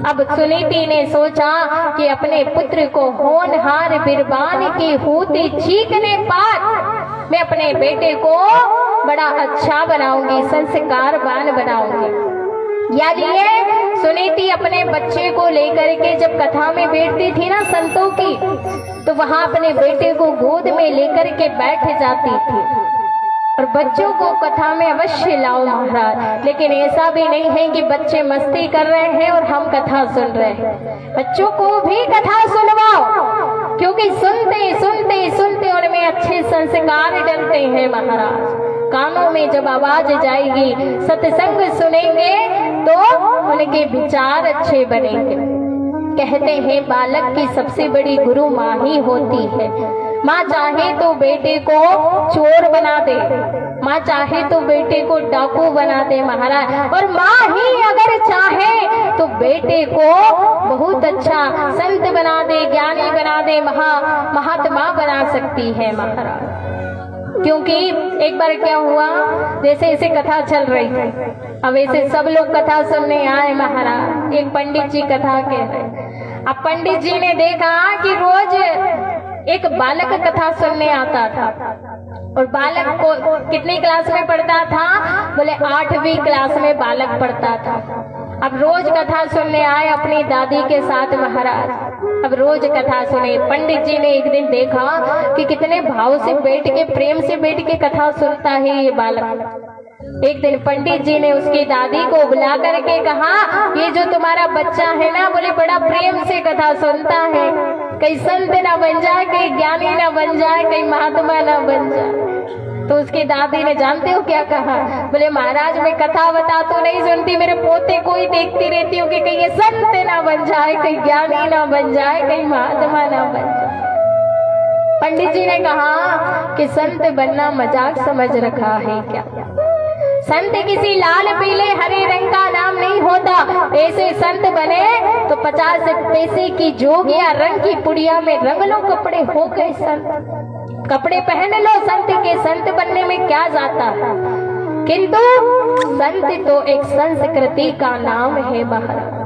अब सुनीति ने सोचा कि अपने पुत्र को होनहार बिरबान की होती चीखने पर मैं अपने बेटे को बड़ा अच्छा बनाऊंगी, संस्कारवान बनाऊंगी। यानी सुनीति अपने बच्चे को लेकर के जब कथा में बैठती थी ना संतों की, तो वहां अपने बेटे को गोद में लेकर के बैठ जाती थी। और बच्चों को कथा में अवश्य लाओ महाराज, लेकिन ऐसा भी नहीं है कि बच्चे मस्ती कर रहे हैं और हम कथा सुन रहे हैं। बच्चों को भी कथा सुनवाओ, क्योंकि सुनते सुनते सुनते उनमें अच्छे संस्कार डलते हैं महाराज। कानों में जब आवाज जाएगी, सत्संग सुनेंगे तो उनके विचार अच्छे बनेंगे। कहते हैं बालक की सबसे बड़ी गुरु माँ ही होती है। माँ चाहे तो बेटे को चोर बना दे, माँ चाहे तो बेटे को डाकू बना दे महाराज, और माँ ही अगर चाहे तो बेटे को बहुत अच्छा संत बना दे, ज्ञानी बना दे, महात्मा बना सकती है महाराज। क्योंकि एक बार क्या हुआ, जैसे ऐसे कथा चल रही थी, अब ऐसे सब लोग कथा सुनने आए महाराज। एक पंडित जी कथा कह रहे। अब पंडित जी ने देखा कि रोज एक बालक कथा सुनने आता था, और बालक को कितनी क्लास में पढ़ता था? बोले 8वीं क्लास में बालक पढ़ता था। अब रोज कथा सुनने आए अपनी दादी के साथ महाराज। अब रोज कथा सुने। पंडित जी ने एक दिन देखा कि कितने भाव से बैठ के, प्रेम से बैठ के कथा सुनता है ये बालक। एक दिन पंडित जी ने उसकी दादी को बुला करके कहा, ये जो तुम्हारा बच्चा है ना, बोले बड़ा प्रेम से कथा सुनता है, कहीं संत ना बन जाए, कहीं ज्ञानी ना बन जाए, कहीं महात्मा ना बन जाए। तो उसकी दादी ने जानते हो क्या कहा? बोले महाराज मैं कथा बता तो नहीं सुनती, मेरे पोते को ही देखती रहती हूँ कि कहीं ये संत ना बन जाए, कहीं ज्ञानी ना बन जाए, कहीं महात्मा ना बन जाए। पंडित जी ने कहा कि संत बनना मजाक समझ रखा है क्या? संत किसी लाल पीले हरे रंग का नाम नहीं होता। ऐसे संत बने तो 50 पैसे की जोग या रंग की पुड़िया में रंग लो कपड़े, हो गए संत। कपड़े पहन लो संत के, संत बनने में क्या जाता है? किंतु संत तो एक संस्कृति का नाम है महाराज।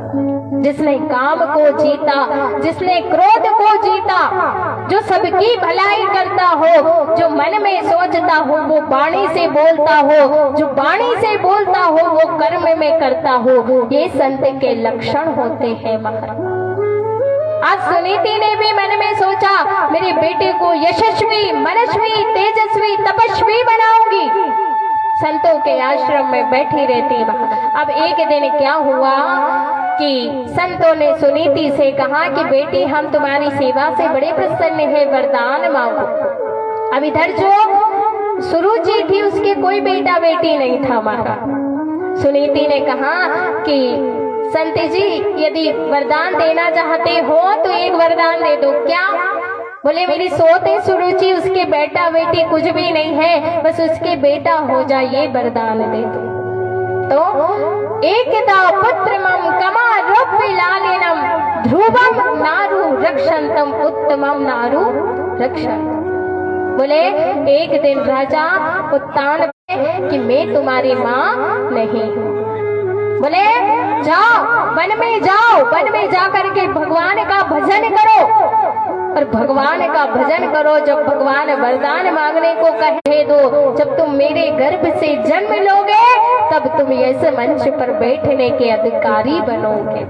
जिसने काम को जीता, जिसने क्रोध को जीता, जो सबकी भलाई करता हो, जो मन में सोचता हो वो वाणी से बोलता हो, जो वाणी से बोलता हो वो कर्म में करता हो, ये संत के लक्षण होते हैं महाराज। आज सुनीति ने भी मन में सोचा मेरे बेटे को यशस्वी, मनस्वी, तेजस्वी, तपस्वी बनाऊंगी। संतों के आश्रम में बैठी रहती। अब एक दिन क्या हुआ कि संतों ने सुनीति से कहा कि बेटी हम तुम्हारी सेवा से बड़े प्रसन्न है, वरदान मांगो। अब इधर जो सुरुचि थी उसके कोई बेटा बेटी नहीं था महाराज। सुनीति ने कहा कि संत जी यदि वरदान देना चाहते हो तो एक वरदान दे दो। क्या? बोले मेरी सोच है सुरुचि, उसके बेटा बेटी कुछ भी नहीं है, बस उसके बेटा हो जाए, ये वरदान दे दो। तो एकदा पुत्र मम कमा रूप लालिनम ध्रुवम नारु रक्षंतम उत्तमम नारु रक्षण। बोले एक दिन राजा उत्तान कि मैं तुम्हारी माँ नहीं हूँ। बोले जाओ वन में जाओ, वन में जा करके भगवान का भजन करो, और भगवान का भजन करो। जब भगवान वरदान मांगने को कहे दो, जब तुम मेरे गर्भ से जन्म लोगे तब तुम ऐसे मंच पर बैठने के अधिकारी बनोगे।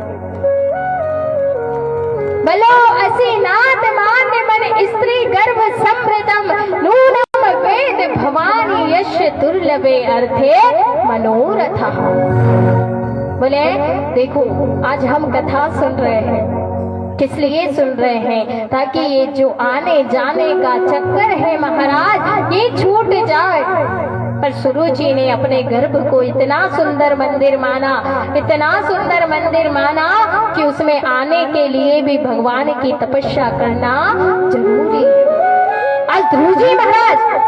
बोलो असीनाथ मान्य मन स्त्री गर्भ समृतम नूनम वेद भवानी यश दुर्लभे अर्थे मनोरथा। बोले देखो आज हम कथा सुन रहे हैं, किस लिए सुन रहे हैं? ताकि ये जो आने जाने का चक्कर है महाराज ये छूट जाए। पर सुरुचि ने अपने गर्भ को इतना सुंदर मंदिर माना, इतना सुंदर मंदिर माना कि उसमें आने के लिए भी भगवान की तपस्या करना जरूरी है। आज ध्रुव जी महाराज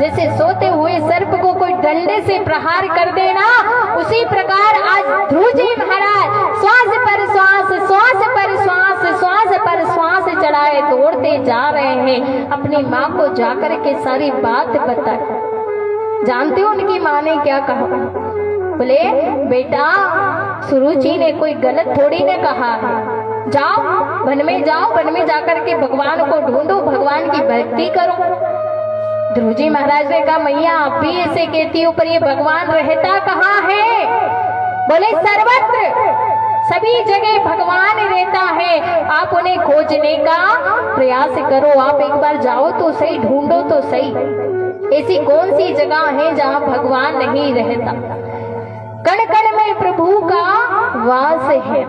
जैसे सोते हुए सर्प को कोई डंडे से प्रहार कर देना, उसी प्रकार आज ध्रुव जी महाराज श्वास पर श्वास, श्वास पर श्वास, श्वास पर श्वास चढ़ाए दौड़ते जा रहे हैं। अपनी माँ को जाकर के सारी बात बताए। जानते हो उनकी माँ ने क्या कहा? बोले बेटा सुरुचि ने कोई गलत थोड़ी ने कहा है, जाओ वन में जाओ, वन में जाकर के भगवान को ढूंढो, भगवान की भक्ति करो। ध्रुव जी महाराज ने कहा मैया आप भी ऐसे कहती हो, पर ये भगवान रहता कहाँ है? बोले सर्वत्र, सभी जगह भगवान रहता है, आप उन्हें खोजने का प्रयास करो। आप एक बार जाओ तो सही, ढूंढो तो सही, ऐसी कौन सी जगह है जहाँ भगवान नहीं रहता? कण कण में प्रभु का वास है,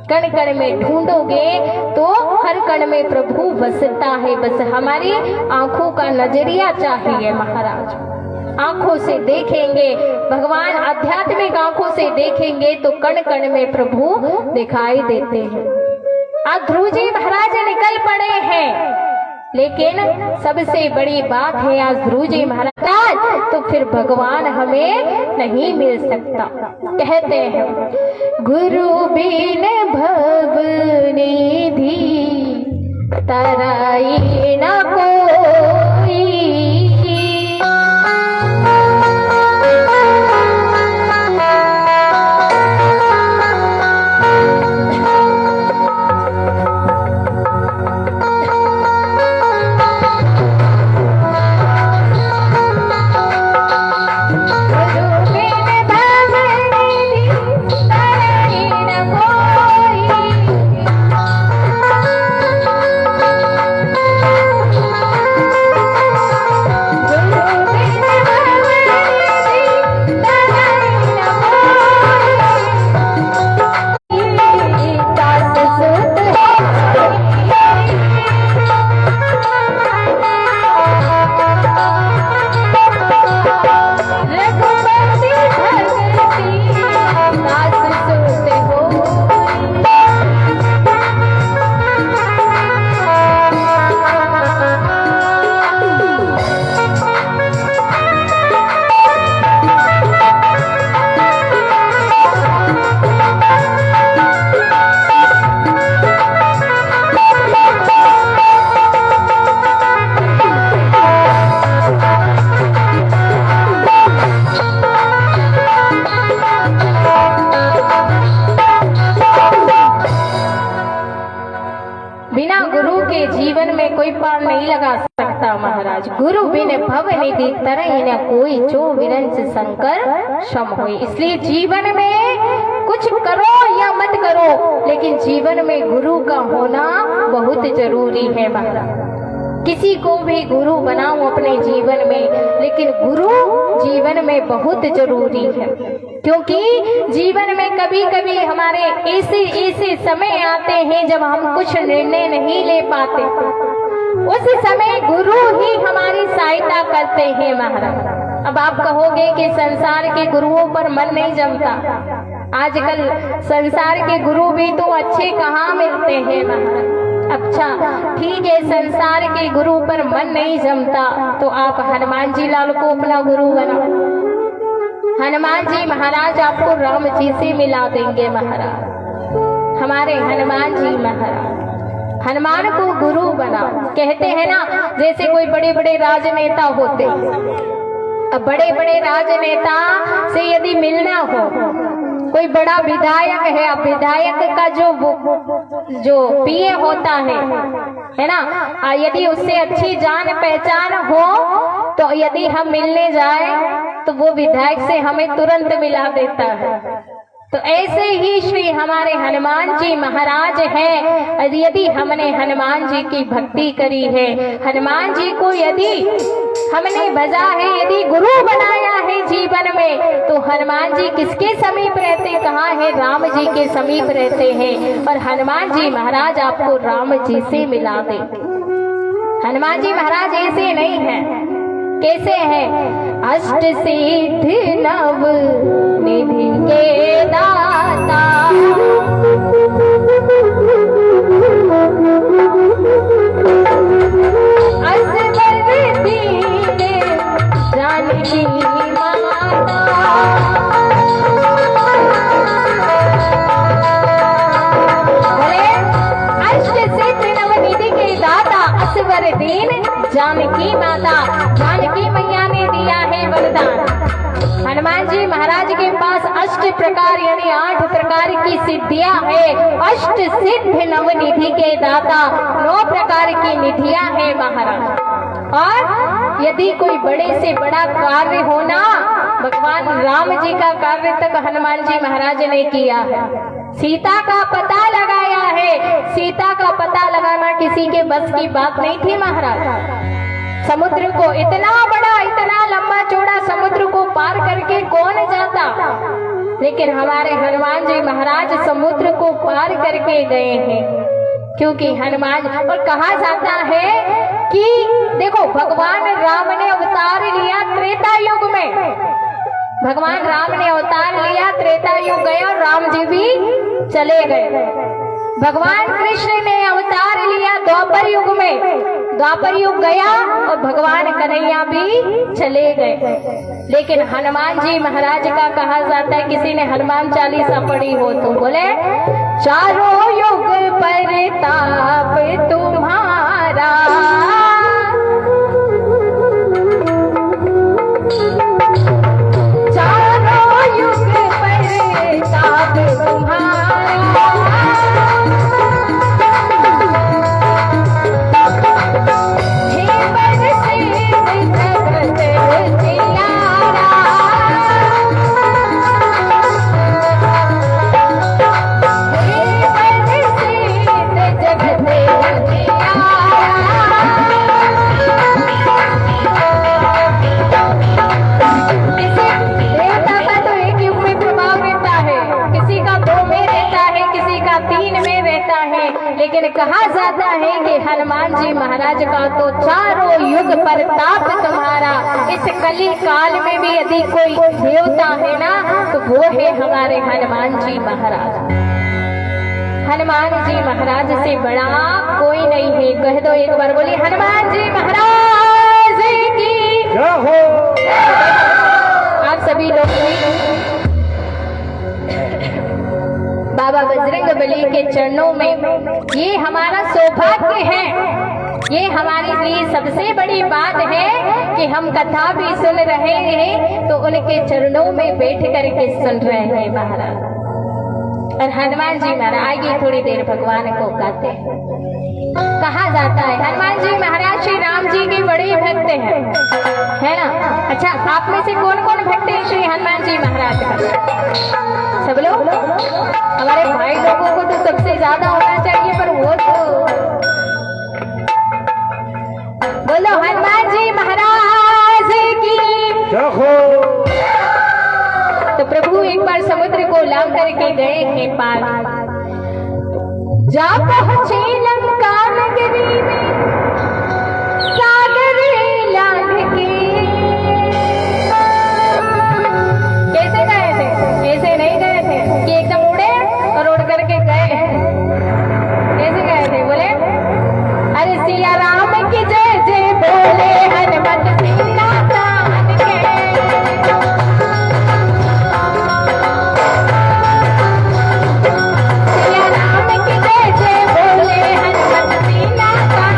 कण कण में ढूंढोगे तो हर कण में प्रभु बसता है। बस हमारी आंखों का नजरिया चाहिए महाराज। आंखों से देखेंगे भगवान, आध्यात्मिक आंखों से देखेंगे तो कण कण में प्रभु दिखाई देते हैं। आज ध्रुव जी महाराज निकल पड़े हैं, लेकिन सबसे बड़ी बात है आज ध्रुव जी महाराज, तो फिर भगवान हमें नहीं मिल सकता। कहते हैं गुरु बिन भव निधि तराई न कोई, बिना गुरु के जीवन में कोई पार नहीं लगा सकता महाराज। गुरु बिन भव निधि तरह न कोई, जो विरंच शंकर सम होई। इसलिए जीवन में कुछ करो या मत करो, लेकिन जीवन में गुरु का होना बहुत जरूरी है महाराज। किसी को भी गुरु बनाओ अपने जीवन में, लेकिन गुरु जीवन में बहुत जरूरी है, क्योंकि जीवन में कभी कभी हमारे ऐसे समय आते हैं जब हम कुछ निर्णय नहीं ले पाते, उस समय गुरु ही हमारी सहायता करते हैं महाराज। अब आप कहोगे कि संसार के गुरुओं पर मन नहीं जमता, आजकल संसार के गुरु भी तो अच्छे कहाँ मिलते हैं महाराज। अच्छा ठीक है, संसार के गुरु पर मन नहीं जमता तो आप हनुमान जी लाल को अपना गुरु बनाओ। हनुमान जी महाराज आपको राम जी से मिला देंगे महाराज। हमारे हनुमान जी महाराज, हनुमान को गुरु बनाओ। कहते हैं ना, जैसे कोई बड़े बड़े राजनेता होते, अब बड़े बड़े राजनेता से यदि मिलना हो, कोई बड़ा विधायक है, अब विधायक का जो पीए होता है ना, यदि उससे अच्छी जान पहचान हो तो यदि हम मिलने जाए तो वो विधायक से हमें तुरंत मिला देता है। तो ऐसे ही श्री हमारे हनुमान जी महाराज हैं। यदि हमने हनुमान जी की भक्ति करी है, हनुमान जी को यदि हमने भजा है, यदि गुरु बनाया है जीवन में, तो हनुमान जी किसके समीप रहते, कहाँ है, राम जी के समीप रहते हैं। और हनुमान जी महाराज आपको राम जी से मिला देंगे। हनुमान जी महाराज ऐसे नहीं है, कैसे हैं, अष्ट सिद्धि नव निधि के दाता, असवर दीने जानकी माता, बोले अष्ट सिद्धि नव निधि के दाता, असवर दीन जानकी माता। जानकी मैया ने दिया है वरदान। हनुमान जी महाराज के पास अष्ट प्रकार यानी 8 प्रकार की सिद्धियां है। अष्ट सिद्ध नव निधि के दाता, 9 प्रकार की निधियां है महाराज। और यदि कोई बड़े से बड़ा कार्य होना, भगवान राम जी का कार्य तक हनुमान जी महाराज ने किया है। सीता का पता लगाया है। सीता का पता लगाना किसी के बस की बात नहीं थी महाराज। समुद्र को इतना बड़ा, इतना लंबा चौड़ा समुद्र को पार करके कौन जाता, लेकिन हमारे हनुमान जी महाराज समुद्र को पार करके गए हैं, क्योंकि हनुमान। और कहा जाता है कि देखो, भगवान राम ने अवतार लिया त्रेता युग में, भगवान राम ने अवतार लिया, त्रेता युग गए और राम जी भी चले गए। भगवान कृष्ण ने अवतार लिया द्वापर युग में, द्वापर युग गया और भगवान कन्हैया भी चले गए। लेकिन हनुमान जी महाराज का कहा जाता है, किसी ने हनुमान चालीसा पढ़ी हो तो बोले, चारों युग परताप तुम्हारा, चारों युग परताप तुम्हारा, लेकिन कहा जाता है कि हनुमान जी महाराज का तो चारों युग प्रताप तुम्हारा। इस कली काल में भी यदि कोई देवता है ना तो वो है हमारे हनुमान जी महाराज। हनुमान जी महाराज से बड़ा कोई नहीं है। कह दो एक बार, बोली हनुमान जी महाराज की जय हो। आप सभी लोग बाबा बजरंग बली के चरणों में, ये हमारा सौभाग्य है, ये हमारे लिए सबसे बड़ी बात है कि हम कथा भी सुन रहे हैं तो उनके चरणों में बैठ करके सुन रहे हैं महाराज। और हनुमान जी महाराज आगे थोड़ी देर भगवान को गाते हैं। कहा जाता है हनुमान जी महाराज श्री राम जी के बड़े भक्त हैं, है ना। अच्छा, आप में से कौन कौन भक्त है श्री हनुमान जी महाराज का? सब लोग? हमारे भाई लोगों को तो सबसे ज्यादा होना चाहिए, पर वो तो बोलो हनुमान जी महाराज की जय हो। तो प्रभु एक बार समुद्र को लांग करके गए थे पार, जा पहुंचे लंका नगरी में सागर लांग के। कैसे गए थे? ऐसे नहीं गए थे कि एकदम उड़े और उड़ करके गए। कैसे गए थे? बोले अरे सिया राम की जय जय बोले हनुमत सीता तान के। सिया राम की जय जय बोले हनुमत सीता तान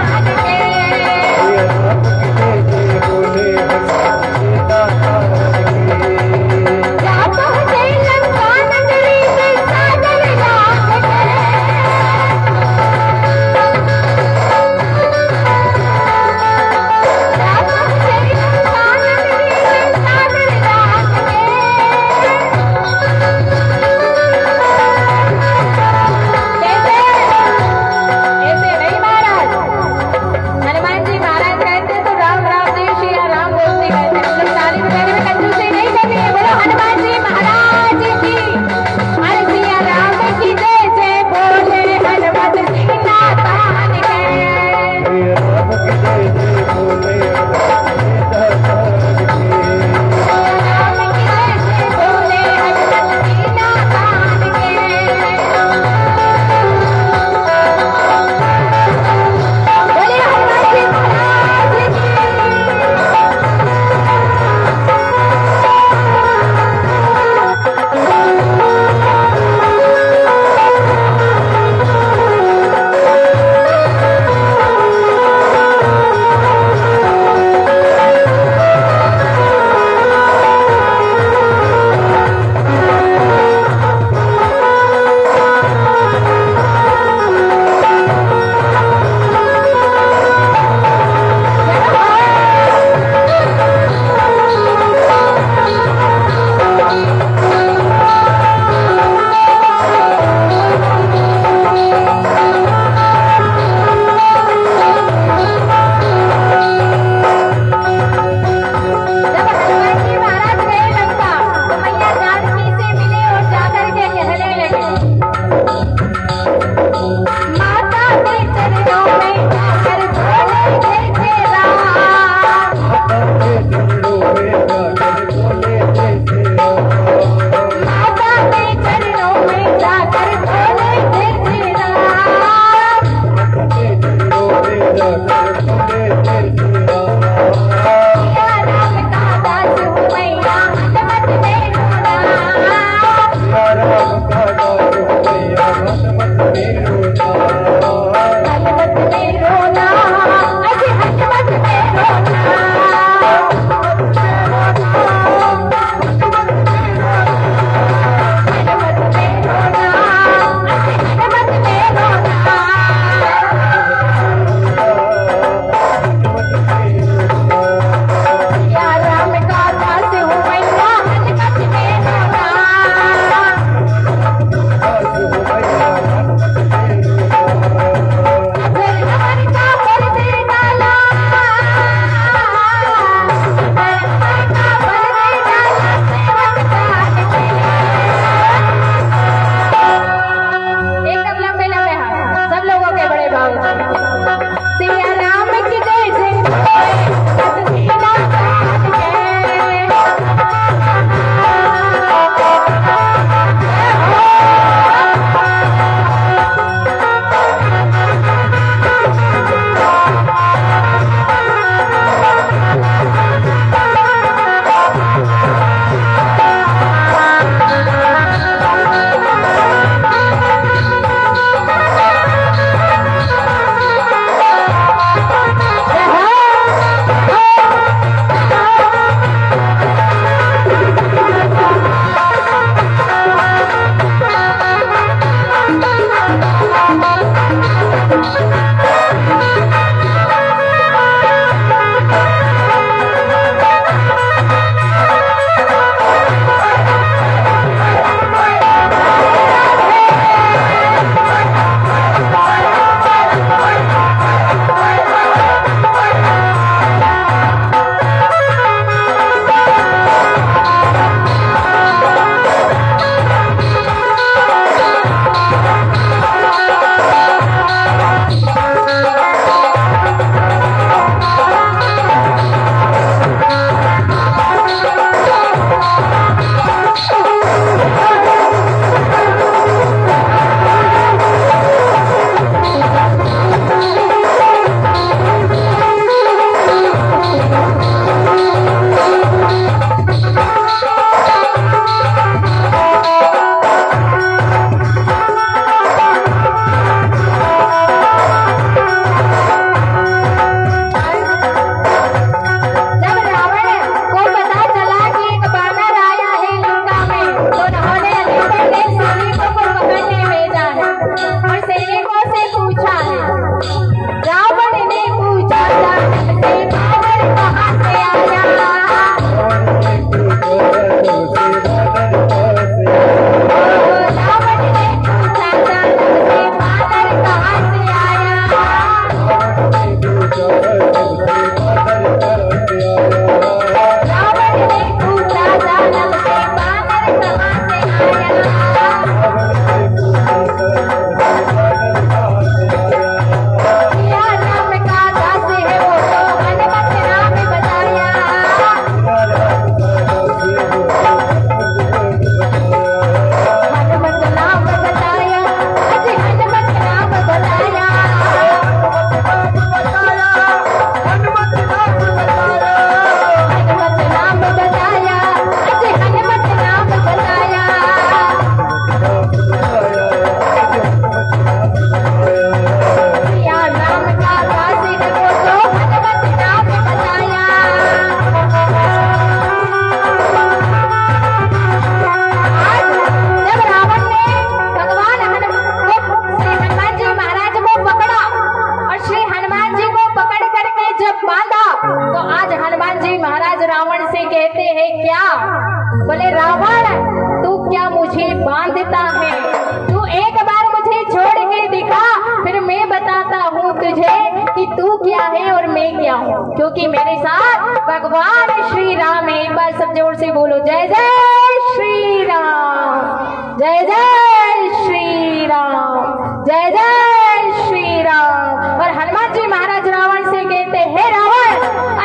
जोर से बोलो जय जय श्री राम, जय जय श्री राम, जय जय श्री राम। और हनुमान जी महाराज रावण से कहते, हे रावण,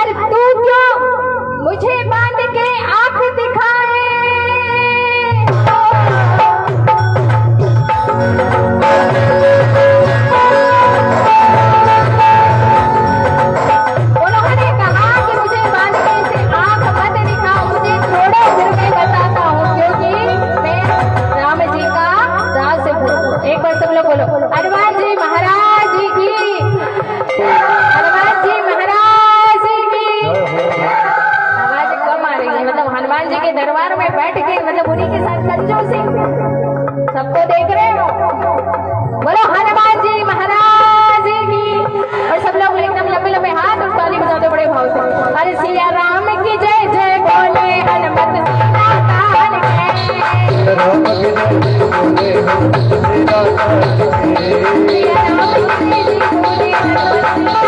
अरे तू क्यों मुझे बांध के आंख दिखाए? उन्होंने कहा कि मुझे बांध के इसे आंख मत दिखाओ, मुझे थोड़ा फिर मैं बताता हूँ, क्योंकि मैं राम जी का दास हूँ। एक बार सब लोग बोलो हनुमान जी महाराज की, हनुमान जी महाराज की। आवाज कम आ रही है, मतलब हनुमान जी के दरबार में बैठ के, मतलब उन्हीं के साथ कंजूसी सबको देख रहे हो। बोलो हनुमान जी महाराज की। और सब लोग एकदम लंबे लंबे हाथ और ताली बजाते बड़े भाव से, अरे सिया राम की जय जय बोले हनुमत सीता कान के। राम की जय बोले सीता कान के। सिया राम की जय बोले हनुमत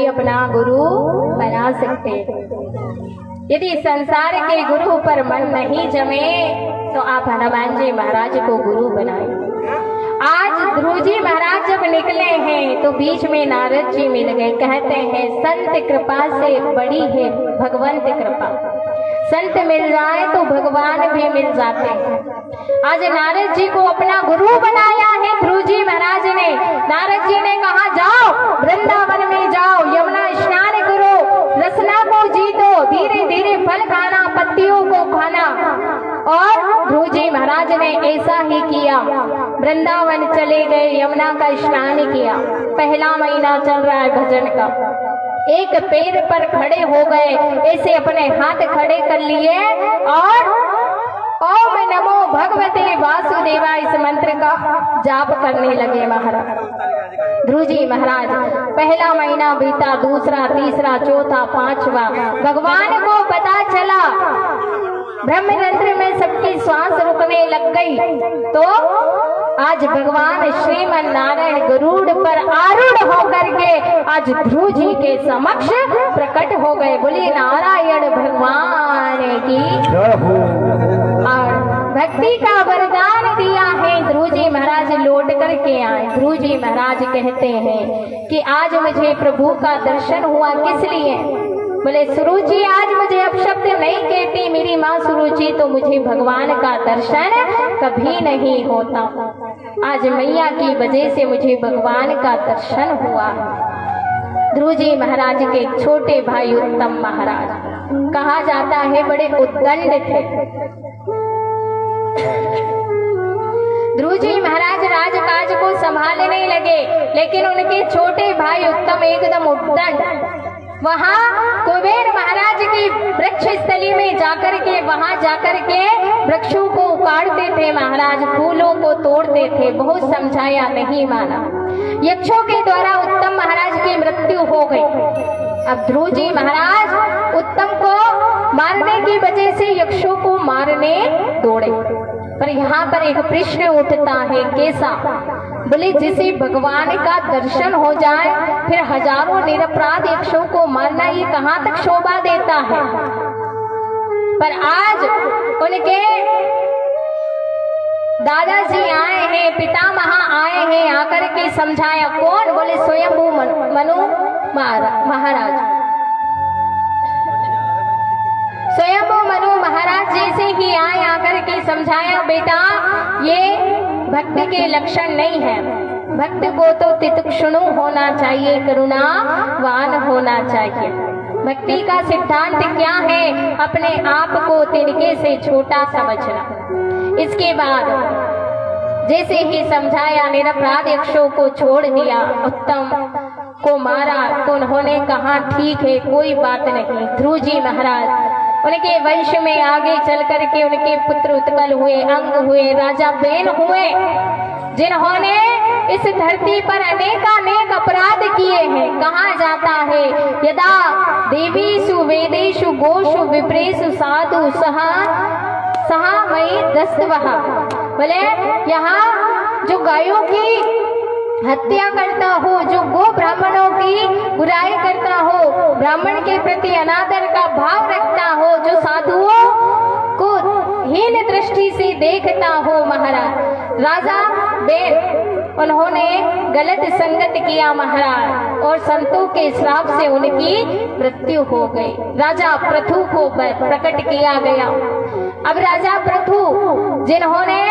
अपना गुरु बना सकते। यदि संसार के गुरु पर मन नहीं जमे तो आप हनुमान जी महाराज को गुरु बनाएं। आज ध्रुव जी महाराज जब निकले हैं तो बीच में नारद जी मिल गए। कहते हैं संत कृपा से बड़ी है भगवंत कृपा, संत मिल जाए तो भगवान भी मिल जाते हैं। आज नारद जी को अपना गुरु बनाया है ध्रुव जी महाराज ने। नारद जी ने कहा जाओ वृंदावन में जाओ, यमुना स्नान करो, रसना को जीतो, धीरे धीरे फल खाना, पत्तियों को खाना। और ध्रुव जी महाराज ने ऐसा ही किया। वृंदावन चले गए, यमुना का स्नान किया। पहला महीना चल रहा है भजन का। एक पैर पर खड़े हो गए, ऐसे अपने हाथ खड़े कर लिए और ओम नमो भगवते वासुदेवा इस मंत्र का जाप करने लगे महाराज ध्रुव जी महाराज। पहला महीना बीता, दूसरा, तीसरा, चौथा, पांचवा। भगवान को पता चला ब्रह्मरंध्र में सबकी श्वास रुकने लग गई, तो आज भगवान श्रीमन नारायण गरुड़ पर आरूढ़ होकर के आज ध्रुव जी के समक्ष प्रकट हो गए। बोलिए नारायण भगवान की। और भक्ति का वरदान दिया है ध्रुव जी महाराज, लौट करके आए। ध्रुव जी महाराज कहते हैं कि आज मुझे प्रभु का दर्शन हुआ, किस लिए? बोले सुरुचि आज मुझे अपशब्द नहीं कहती मेरी माँ सुरुचि, तो मुझे भगवान का दर्शन कभी नहीं होता। आज मैया की वजह से मुझे भगवान का दर्शन हुआ। ध्रुव जी महाराज के छोटे भाई उत्तम महाराज, कहा जाता है बड़े उद्दंड थे। ध्रुव जी महाराज राजकाज को संभालने लगे, लेकिन उनके छोटे भाई उत्तम एकदम उद्दंड। वहाँ कुबेर महाराज की वृक्ष स्थली में जाकर के, वहाँ जाकर के वृक्षों को उखाड़ते थे महाराज, फूलों को तोड़ते थे। बहुत समझाया, नहीं माना। यक्षों के द्वारा उत्तम महाराज की मृत्यु हो गई। अब ध्रुव जी महाराज उत्तम को मारने की वजह से यक्षों को मारने दौड़े। पर यहाँ पर एक प्रश्न उठता है, कैसा? बोले जिसे भगवान का दर्शन हो जाए फिर हजारों निरपराध यक्षों को मारना, ये कहाँ तक शोभा देता है? पर आज उनके दादाजी आए हैं, पितामह आए हैं, आकर के समझाया। कौन? बोले स्वयंभू मनु महाराज। स्वयंभू मनु महाराज जैसे ही आए, आकर के समझाया, बेटा ये भक्त के लक्षण नहीं है। भक्त को तो तितिक्षुणु होना चाहिए, करुणावान होना चाहिए। भक्ति का सिद्धांत क्या है? अपने आप को तिनके से छोटा समझना। इसके बाद जैसे ही समझाया, निरपराध यक्षों को छोड़ दिया। उत्तम को मारा तो उन्होंने कहा ठीक है कोई बात नहीं। ध्रुव जी महाराज उनके वंश में आगे चल करके उनके पुत्र उत्कल हुए, अंग हुए, राजा बेन हुए, जिन्होंने इस धरती पर अनेकानेक अपराध किए हैं। कहा जाता है यदा देवीषु वेदेषु गोषु विप्रेषु साधु सहा मई दस्तवः, बोले यहाँ जो गायों की हत्या करता हो, जो गो ब्राह्मणों की बुराई करता हो, ब्राह्मण के प्रति अनादर का भाव रखता हो, जो साधुओं को हीन दृष्टि से देखता हो, महाराज राजा बेन उन्होंने गलत संगत किया महाराज, और संतों के श्राप से उनकी मृत्यु हो गई। राजा पृथु को प्रकट किया गया। अब राजा पृथु जिन्होंने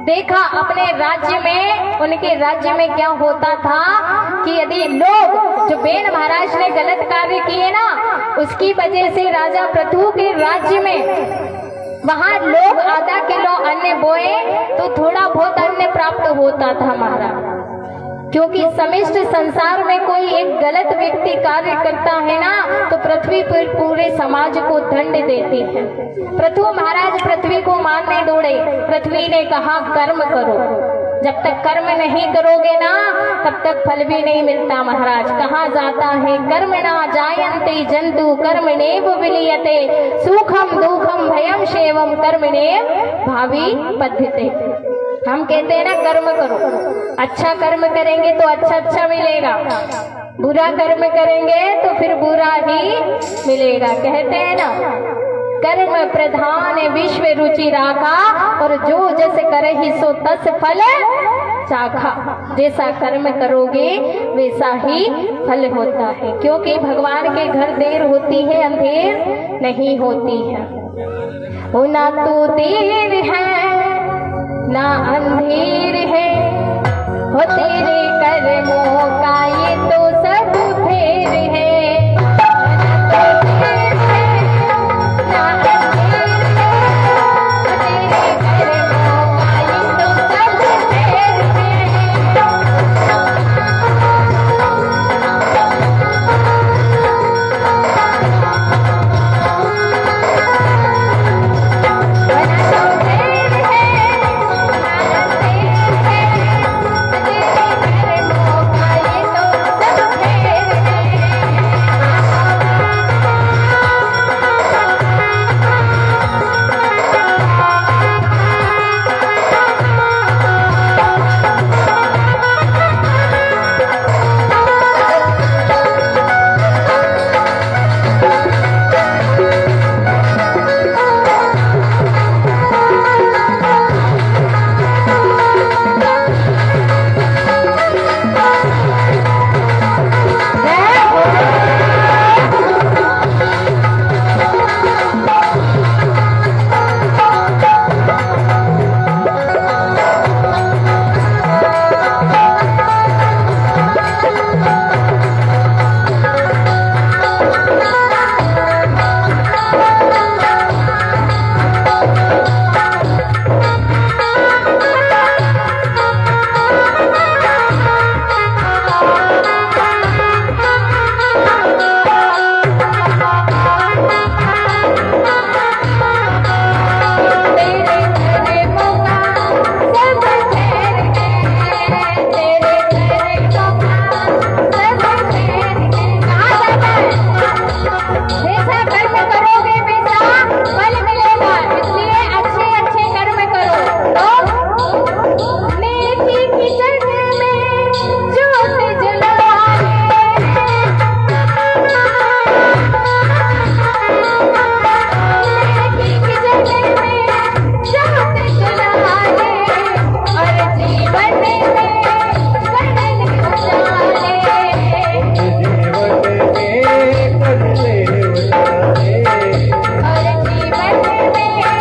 देखा अपने राज्य में, उनके राज्य में क्या होता था कि यदि लोग जो बेन महाराज ने गलत कार्य किए ना, उसकी वजह से राजा पृथु के राज्य में वहां लोग आधा किलो अन्न बोए तो थोड़ा बहुत अन्न प्राप्त होता था महाराज, क्योंकि समिष्ट संसार में कोई एक गलत व्यक्ति कार्य करता है ना तो पृथ्वी पर पूरे समाज को दंड देती है। पृथु महाराज पृथ्वी को मारने दौड़े। पृथ्वी ने कहा कर्म करो, जब तक कर्म नहीं करोगे ना तब तक फल भी नहीं मिलता महाराज। कहा जाता है कर्म ना जायन्ते जंतु कर्मणेव विलीयते, सुखम दुखम भयम शैवम कर्मणेव भावी पद्धते। हम कहते हैं ना कर्म करो, अच्छा कर्म करेंगे तो अच्छा मिलेगा, बुरा कर्म करेंगे तो फिर बुरा ही मिलेगा। कहते हैं ना कर्म प्रधान विश्व रुचि राखा, और जो जस करहि सो तस फल चाखा। जैसा कर्म करोगे वैसा ही फल होता है, क्योंकि भगवान के घर देर होती है अंधेर नहीं होती है। हो ना तो देर है ना अंधेर है, हो तेरे कर्मों का ये तो सब फेर है। और जीवन में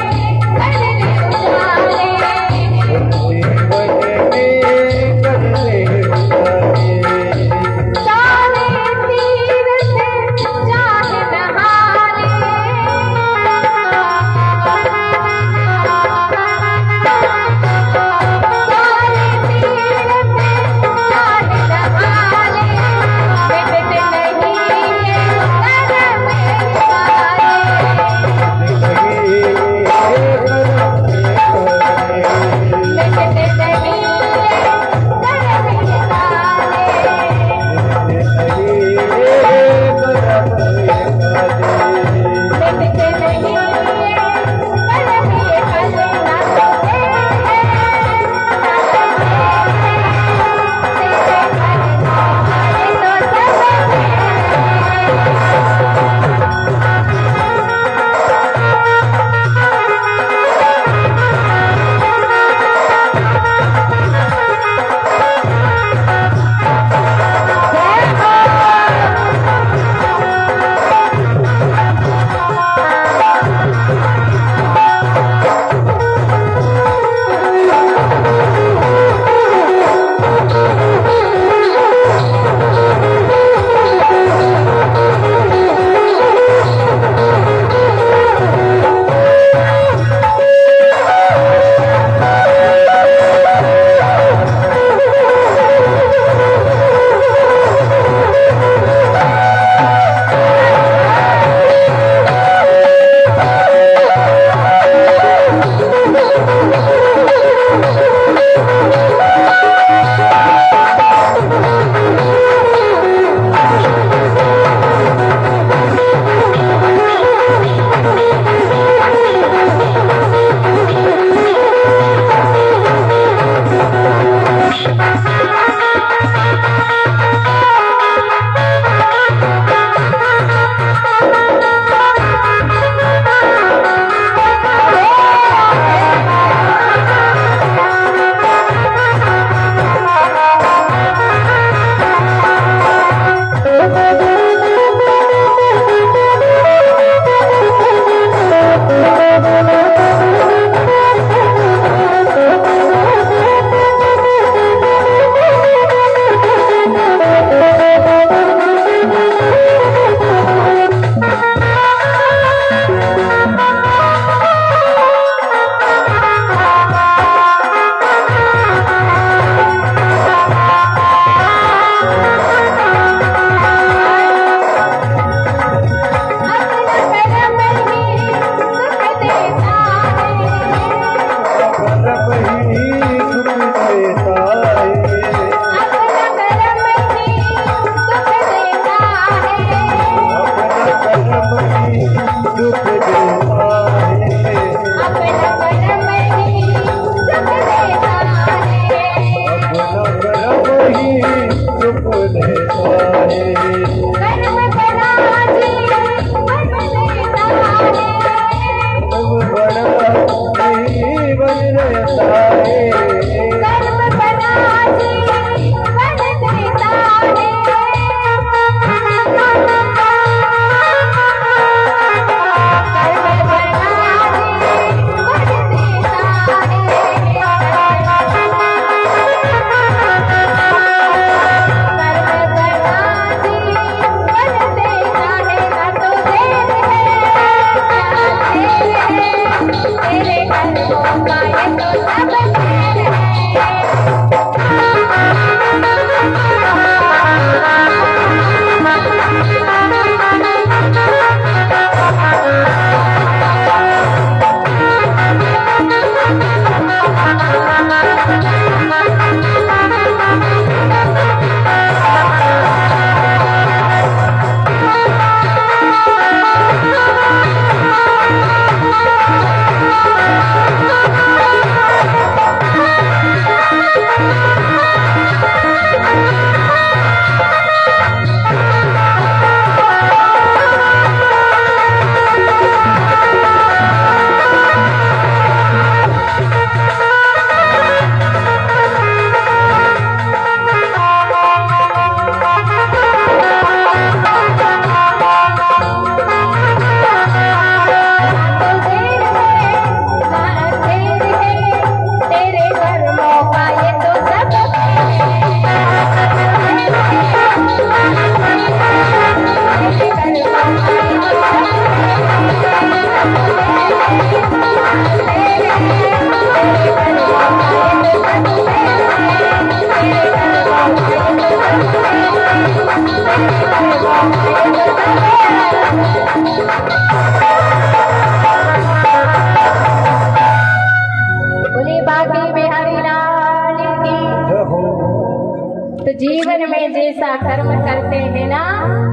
तो जीवन में जैसा कर्म करते हैं ना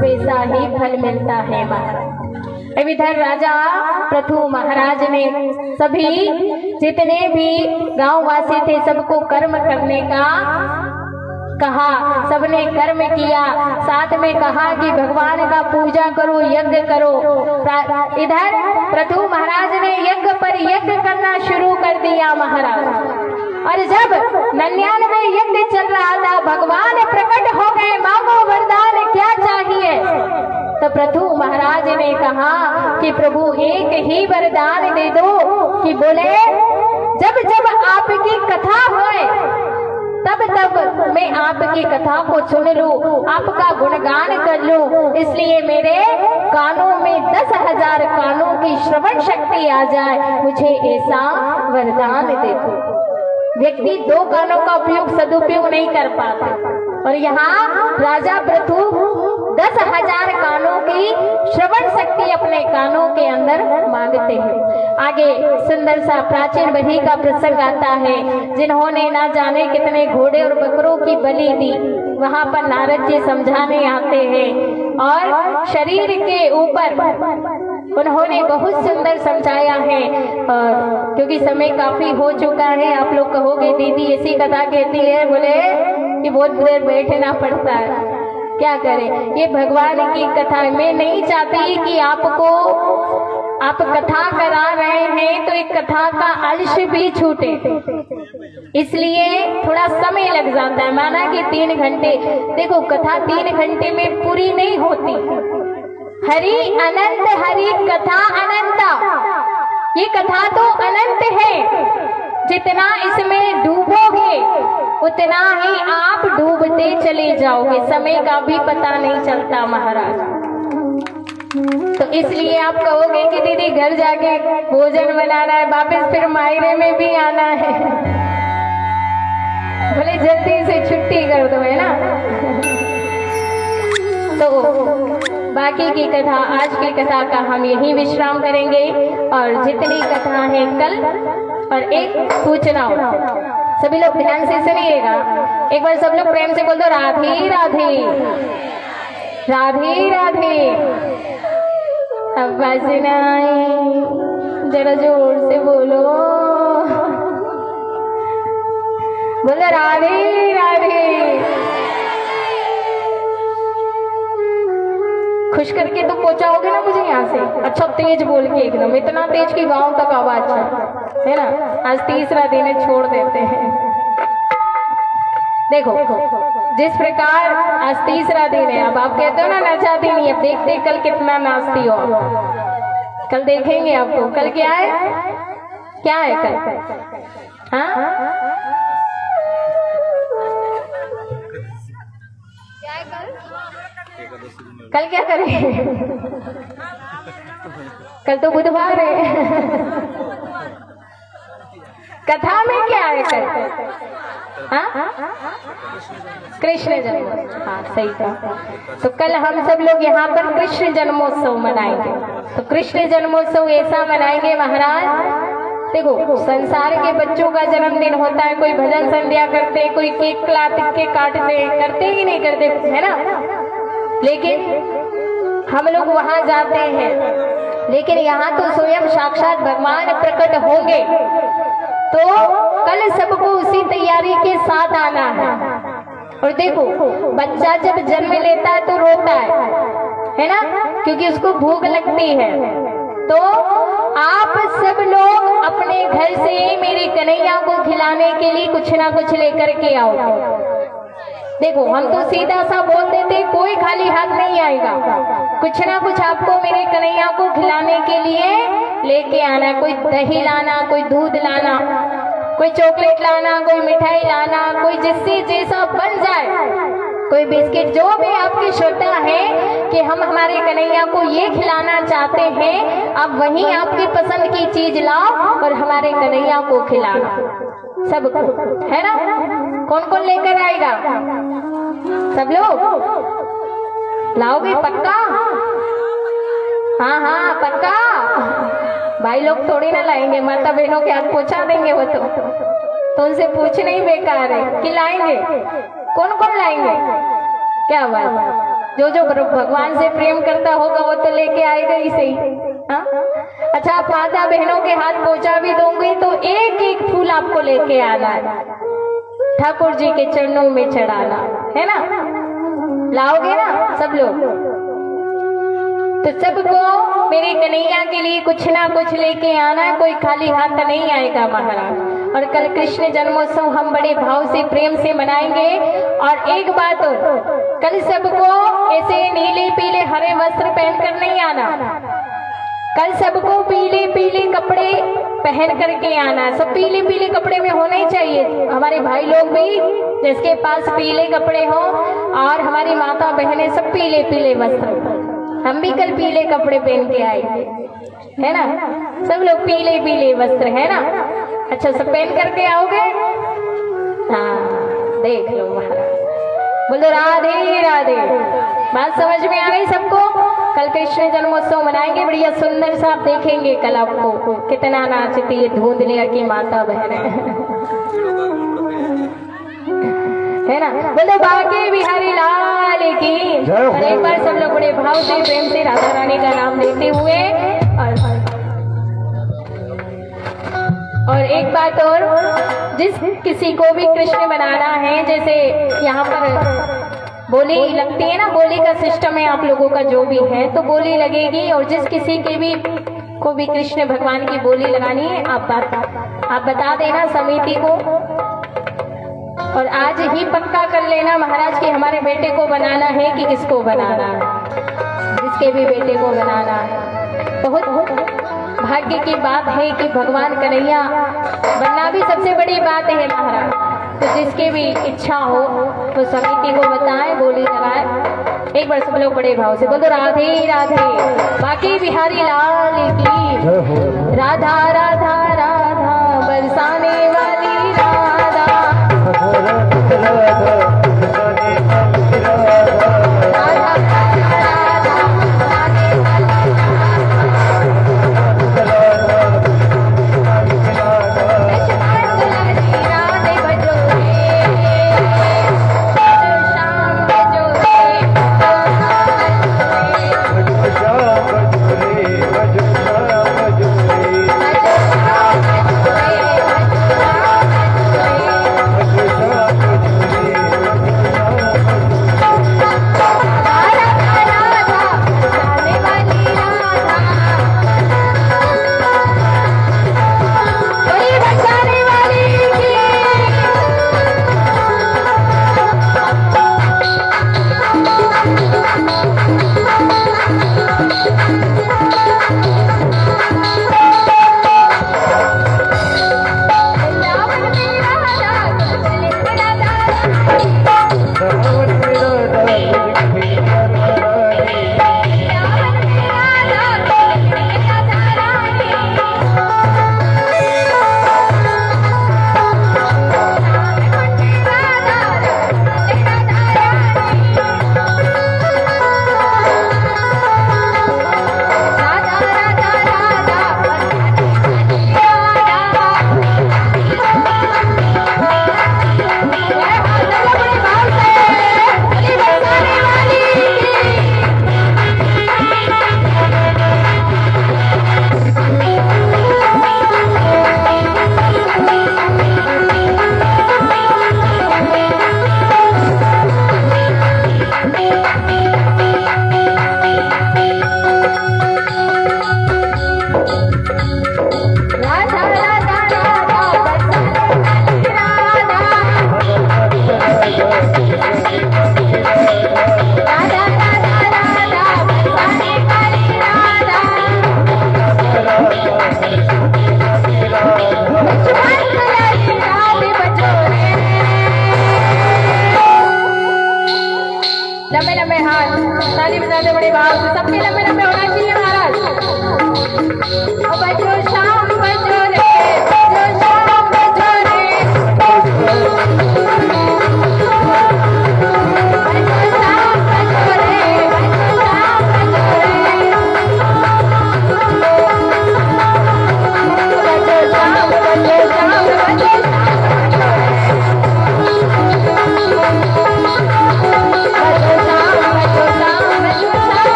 वैसा ही फल मिलता है महाराज। अब इधर राजा पृथु महाराज ने सभी जितने भी गांववासी थे सबको कर्म करने का कहा, सबने कर्म किया, साथ में कहा कि भगवान का पूजा करो, यज्ञ करो। इधर पृथु महाराज ने यज्ञ पर यज्ञ करना शुरू कर दिया महाराज। और जब 99 यज्ञ चल रहा था, भगवान प्रकट हो गए, मांगो वरदान क्या चाहिए। तो पृथु महाराज ने कहा कि प्रभु एक ही वरदान दे दो कि बोले जब जब आपकी कथा होए तब तब मैं आपकी कथा को सुन लूं, आपका गुणगान कर लूं, इसलिए मेरे कानों में 10,000 कानों की श्रवण शक्ति आ जाए, मुझे ऐसा वरदान दे दो। व्यक्ति 2 कानों का उपयोग सदुपयोग नहीं कर पाता और यहाँ राजा पृथु 10,000 कानों की श्रवण शक्ति अपने कानों के अंदर मांगते हैं। आगे सुंदर सा प्राचीन बलि का प्रसंग आता है, जिन्होंने ना जाने कितने घोड़े और बकरों की बलि दी। वहां पर नारद जी समझाने आते हैं और शरीर के ऊपर उन्होंने बहुत सुंदर समझाया है। और क्योंकि समय काफी हो चुका है, आप लोग कहोगे दीदी ऐसी कथा कहती है, बोले कि बहुत देर बैठना पड़ता है, क्या करें, ये भगवान की कथा है। मैं नहीं चाहती कि आप कथा करा रहे हैं तो एक कथा का अंश भी छूटे, इसलिए थोड़ा समय लग जाता है। माना कि 3 घंटे, देखो कथा 3 घंटे में पूरी नहीं होती। हरि अनंत, हरि कथा अनंता, ये कथा तो अनंत है, जितना इसमें डूबोगे उतना ही आप डूबते चले जाओगे, समय का भी पता नहीं चलता महाराज। तो इसलिए आप कहोगे कि दीदी घर जाके भोजन बनाना है, वापस फिर मायरे में भी आना है, बोले जल्दी से छुट्टी कर दो, है ना। तो बाकी की कथा, आज की कथा का हम यही विश्राम करेंगे और जितनी कथा है कल। और एक सूचना हो, सभी लोग ध्यान से सुनिएगा, एक बार सब लोग प्रेम से बोल दो राधे राधे, राधे राधे। अब बाजना जरा जोर से बोलो, बोलो राधे राधे। खुश करके तो पहुंचाओगे ना मुझे यहाँ से, अच्छा तेज बोल के, एकदम इतना तेज कि गांव तक आवाज है ना। आज तीसरा दिन है, छोड़ देते हैं। देखो जिस प्रकार आज तीसरा दिन है, अब आप कहते हो ना नचाती नहीं, अब देखते कल कितना नाचती हो। कल देखेंगे आपको, कल क्या है, क्या है कल, हाँ कल क्या करें, कल तो बुधवार है। कथा में क्या है कल, हाँ कृष्ण जन्मोत्सव, हाँ सही कहा। तो कल हम सब लोग यहाँ पर कृष्ण जन्मोत्सव मनाएंगे। तो कृष्ण जन्मोत्सव ऐसा मनाएंगे महाराज, देखो संसार के बच्चों का जन्मदिन होता है, कोई भजन संध्या करते, कोई केक के काटते, करते ही नहीं करते, है ना। लेकिन हम लोग वहां जाते हैं, लेकिन यहाँ तो स्वयं साक्षात भगवान प्रकट होंगे, तो कल सबको उसी तैयारी के साथ आना है। और देखो बच्चा जब जन्म लेता है तो रोता है ना, क्योंकि उसको भूख लगती है। तो आप सब लोग अपने घर से मेरे कन्हैया को खिलाने के लिए कुछ ना कुछ लेकर के आओ। देखो हम तो सीधा सा बोल देते, कोई खाली हाथ नहीं आएगा, कुछ ना कुछ आपको मेरे कन्हैया को खिलाने के लिए लेके आना। कोई दही लाना, कोई दूध लाना, कोई चॉकलेट लाना, कोई मिठाई लाना, कोई जिससे जैसा बन जाए, कोई बिस्किट, जो भी आपकी श्रद्धा है कि हम हमारे कन्हैया को ये खिलाना चाहते हैं, आप वही आपकी पसंद की चीज लाओ और हमारे कन्हैया को खिलाओ। सबको, है ना? कौन कौन लेकर आएगा? सब लोग लाओगे पक्का? हाँ हाँ पक्का। भाई लोग थोड़ी ना लाएंगे, माता बहनों के हाथ पहुंचा देंगे वो तो उनसे पूछना ही बेकार है कि लाएंगे। कौन कौन लाएंगे? क्या बात, जो भगवान से प्रेम करता होगा वो तो लेके आएगा ही सही। हाँ? अच्छा, आप माता बहनों के हाथ पहुंचा भी दोगे तो एक एक फूल आपको लेके आना है, ठाकुर जी के चरणों में चढ़ाना है ना। लाओगे ना सब लोग? तो सबको मेरे कन्हैया के लिए कुछ ना कुछ लेके आना है, कोई खाली हाथ नहीं आएगा महाराज। और कल कृष्ण जन्मोत्सव हम बड़े भाव से प्रेम से मनाएंगे। और एक बात और, कल सबको ऐसे नीले पीले हरे वस्त्र पहनकर नहीं आना, कल सबको पीले पीले कपड़े पहन करके आना। सब पीले पीले कपड़े में होने चाहिए, हमारे भाई लोग भी जिसके पास पीले कपड़े हो, और हमारी माता बहनें सब पीले पीले वस्त्र। हम भी कल पीले कपड़े पहन के आएंगे, है ना? सब लोग पीले पीले वस्त्र, है ना? अच्छा, सब पहन करके आओगे? हाँ, देख लो महाराज। बोलो राधे राधे। बात समझ में आ गई सबको? कल कृष्ण जन्मोत्सव मनाएंगे, बढ़िया सुंदर सा आप देखेंगे कल आपको कितना नाचती है धुंधलिया की माता बहन, है ना? बोलो बाके बिहारी लाल की। और एक बार सब लोग बड़े भाव से प्रेम से राधा रानी का नाम लेते हुए, और एक बात और, जिस किसी को भी कृष्ण बनाना है, जैसे यहाँ पर बोली लगती है ना, बोली का सिस्टम है आप लोगों का जो भी है, तो बोली लगेगी। और जिस किसी के भी को भी कृष्ण भगवान की बोली लगानी है, आप बता देना समिति को। और आज ही पक्का कर लेना महाराज कि हमारे बेटे को बनाना है कि किसको बनाना है, जिसके भी बेटे को बनाना है। बहुत भाग्य की बात है कि भगवान कन्हैया बनना भी सबसे बड़ी बात है महाराज। तो जिसकी भी इच्छा हो तो समिति को बताएं, बोली लगाए। एक बार सब लोग बड़े भाव से बोलो राधे राधे। बाकी बिहारी लाल की। राधा राधा राधा बरसाने वाली राधा।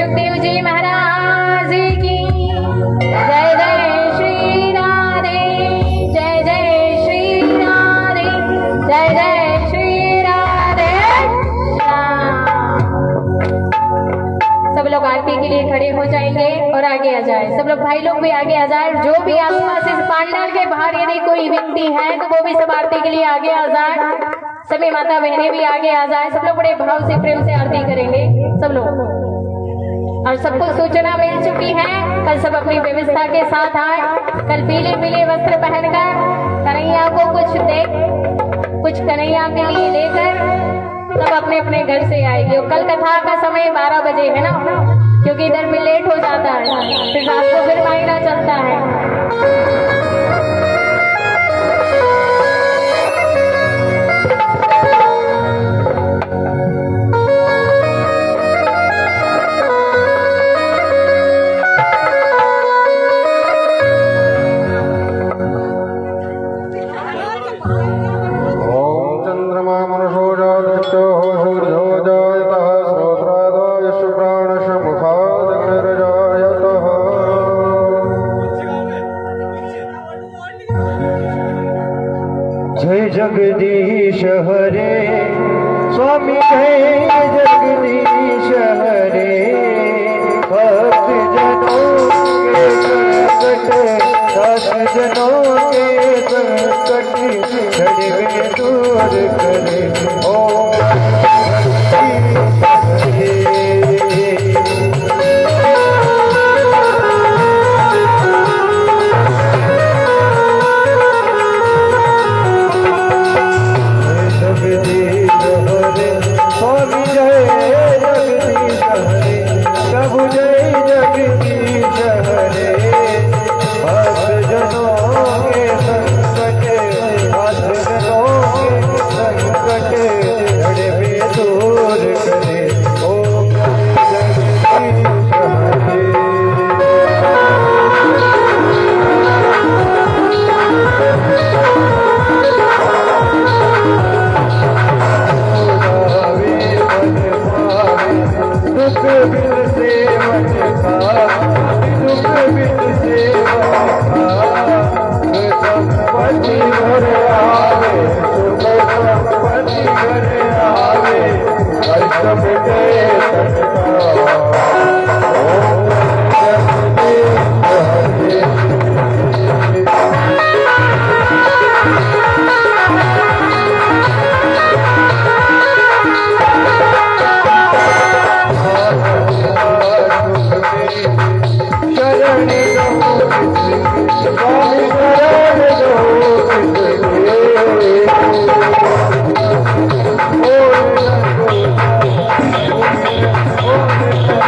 सुखदेव जी महाराज की जय। जय श्री राधे, जय जय श्री राधे, जय जय श्री राधे श्याम। सब लोग आरती के लिए खड़े हो जाएंगे और आगे आ जाए। सब लोग भाई लोग भी आगे आ जाए। जो भी आसपास इस पांडाल के बाहर यदि कोई व्यक्ति है तो वो भी सब आरती के लिए आगे आ जाए। सभी माता बहनें भी आगे आ जाए। सब लोग बड़े भाव से प्रेम से आरती करेंगे सब लोग। और सबको सूचना मिल चुकी है, कल सब अपनी व्यवस्था के साथ आए। कल पीले पीले वस्त्र पहनकर कन्हैया को कुछ कन्हैया के लिए लेकर सब अपने अपने घर से आएंगे। कल कथा का समय 12 बजे है ना, क्योंकि इधर में लेट हो जाता है, फिर रात को फिर मायना चलता है। जय जगदीश हरे स्वामी, जय जगदीश हरे। भक्त जनों के संकट, दास जनों के संकट, छड़े दूर करे। ओम Oh,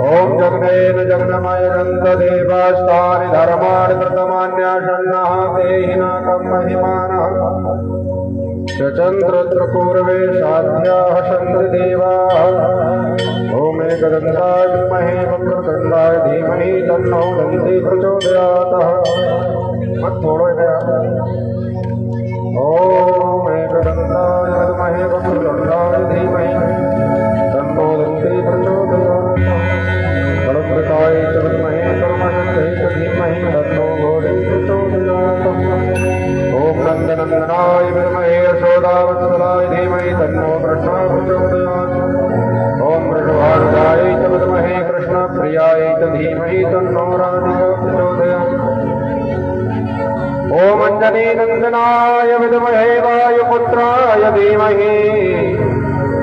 ओम जगनेन जगनमय नंददेवास्तानि धर्माणि प्रथमान्याषण्णः देहिनाकं महिमानः चचन्द्रपूर्वे साध्याः चन्द्रदेवाः ओम एकदन्ताय विद्महे वक्रतुण्डाय धीमहि तन्नो दन्ति प्रचोदयात् मत छोड़ो ओम एकदन्ताय विद्महे वक्रतुण्डाय धीमहि तन्नो दन्ति प्रचोदयात् बलप्रदाय च विद्महे कर्मणस्यै च धीमहि तन्नो घोरी प्रचोदयात् ओम नन्दनन्दनाय विद्महे यशोदावत्सलाय धीमहि तन्नो कृष्णः प्रचोदयात् ओम वृषभारूढाय च विद्महे कृष्णप्रियाय च धीमहि तन्नो राधिका प्रचोदयात् ओम अंजनीनन्दनाय विद्महे वायुपुत्राय धीमहि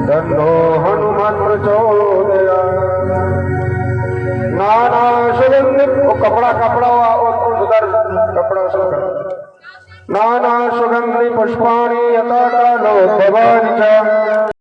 तन्नो हनुमत् प्रचोदयात् नाना सुगंधि कपड़ा कपड़ा उधर कपड़ा उसका नाना सुगंधि पुष्पाणि यथा कालो भवानि च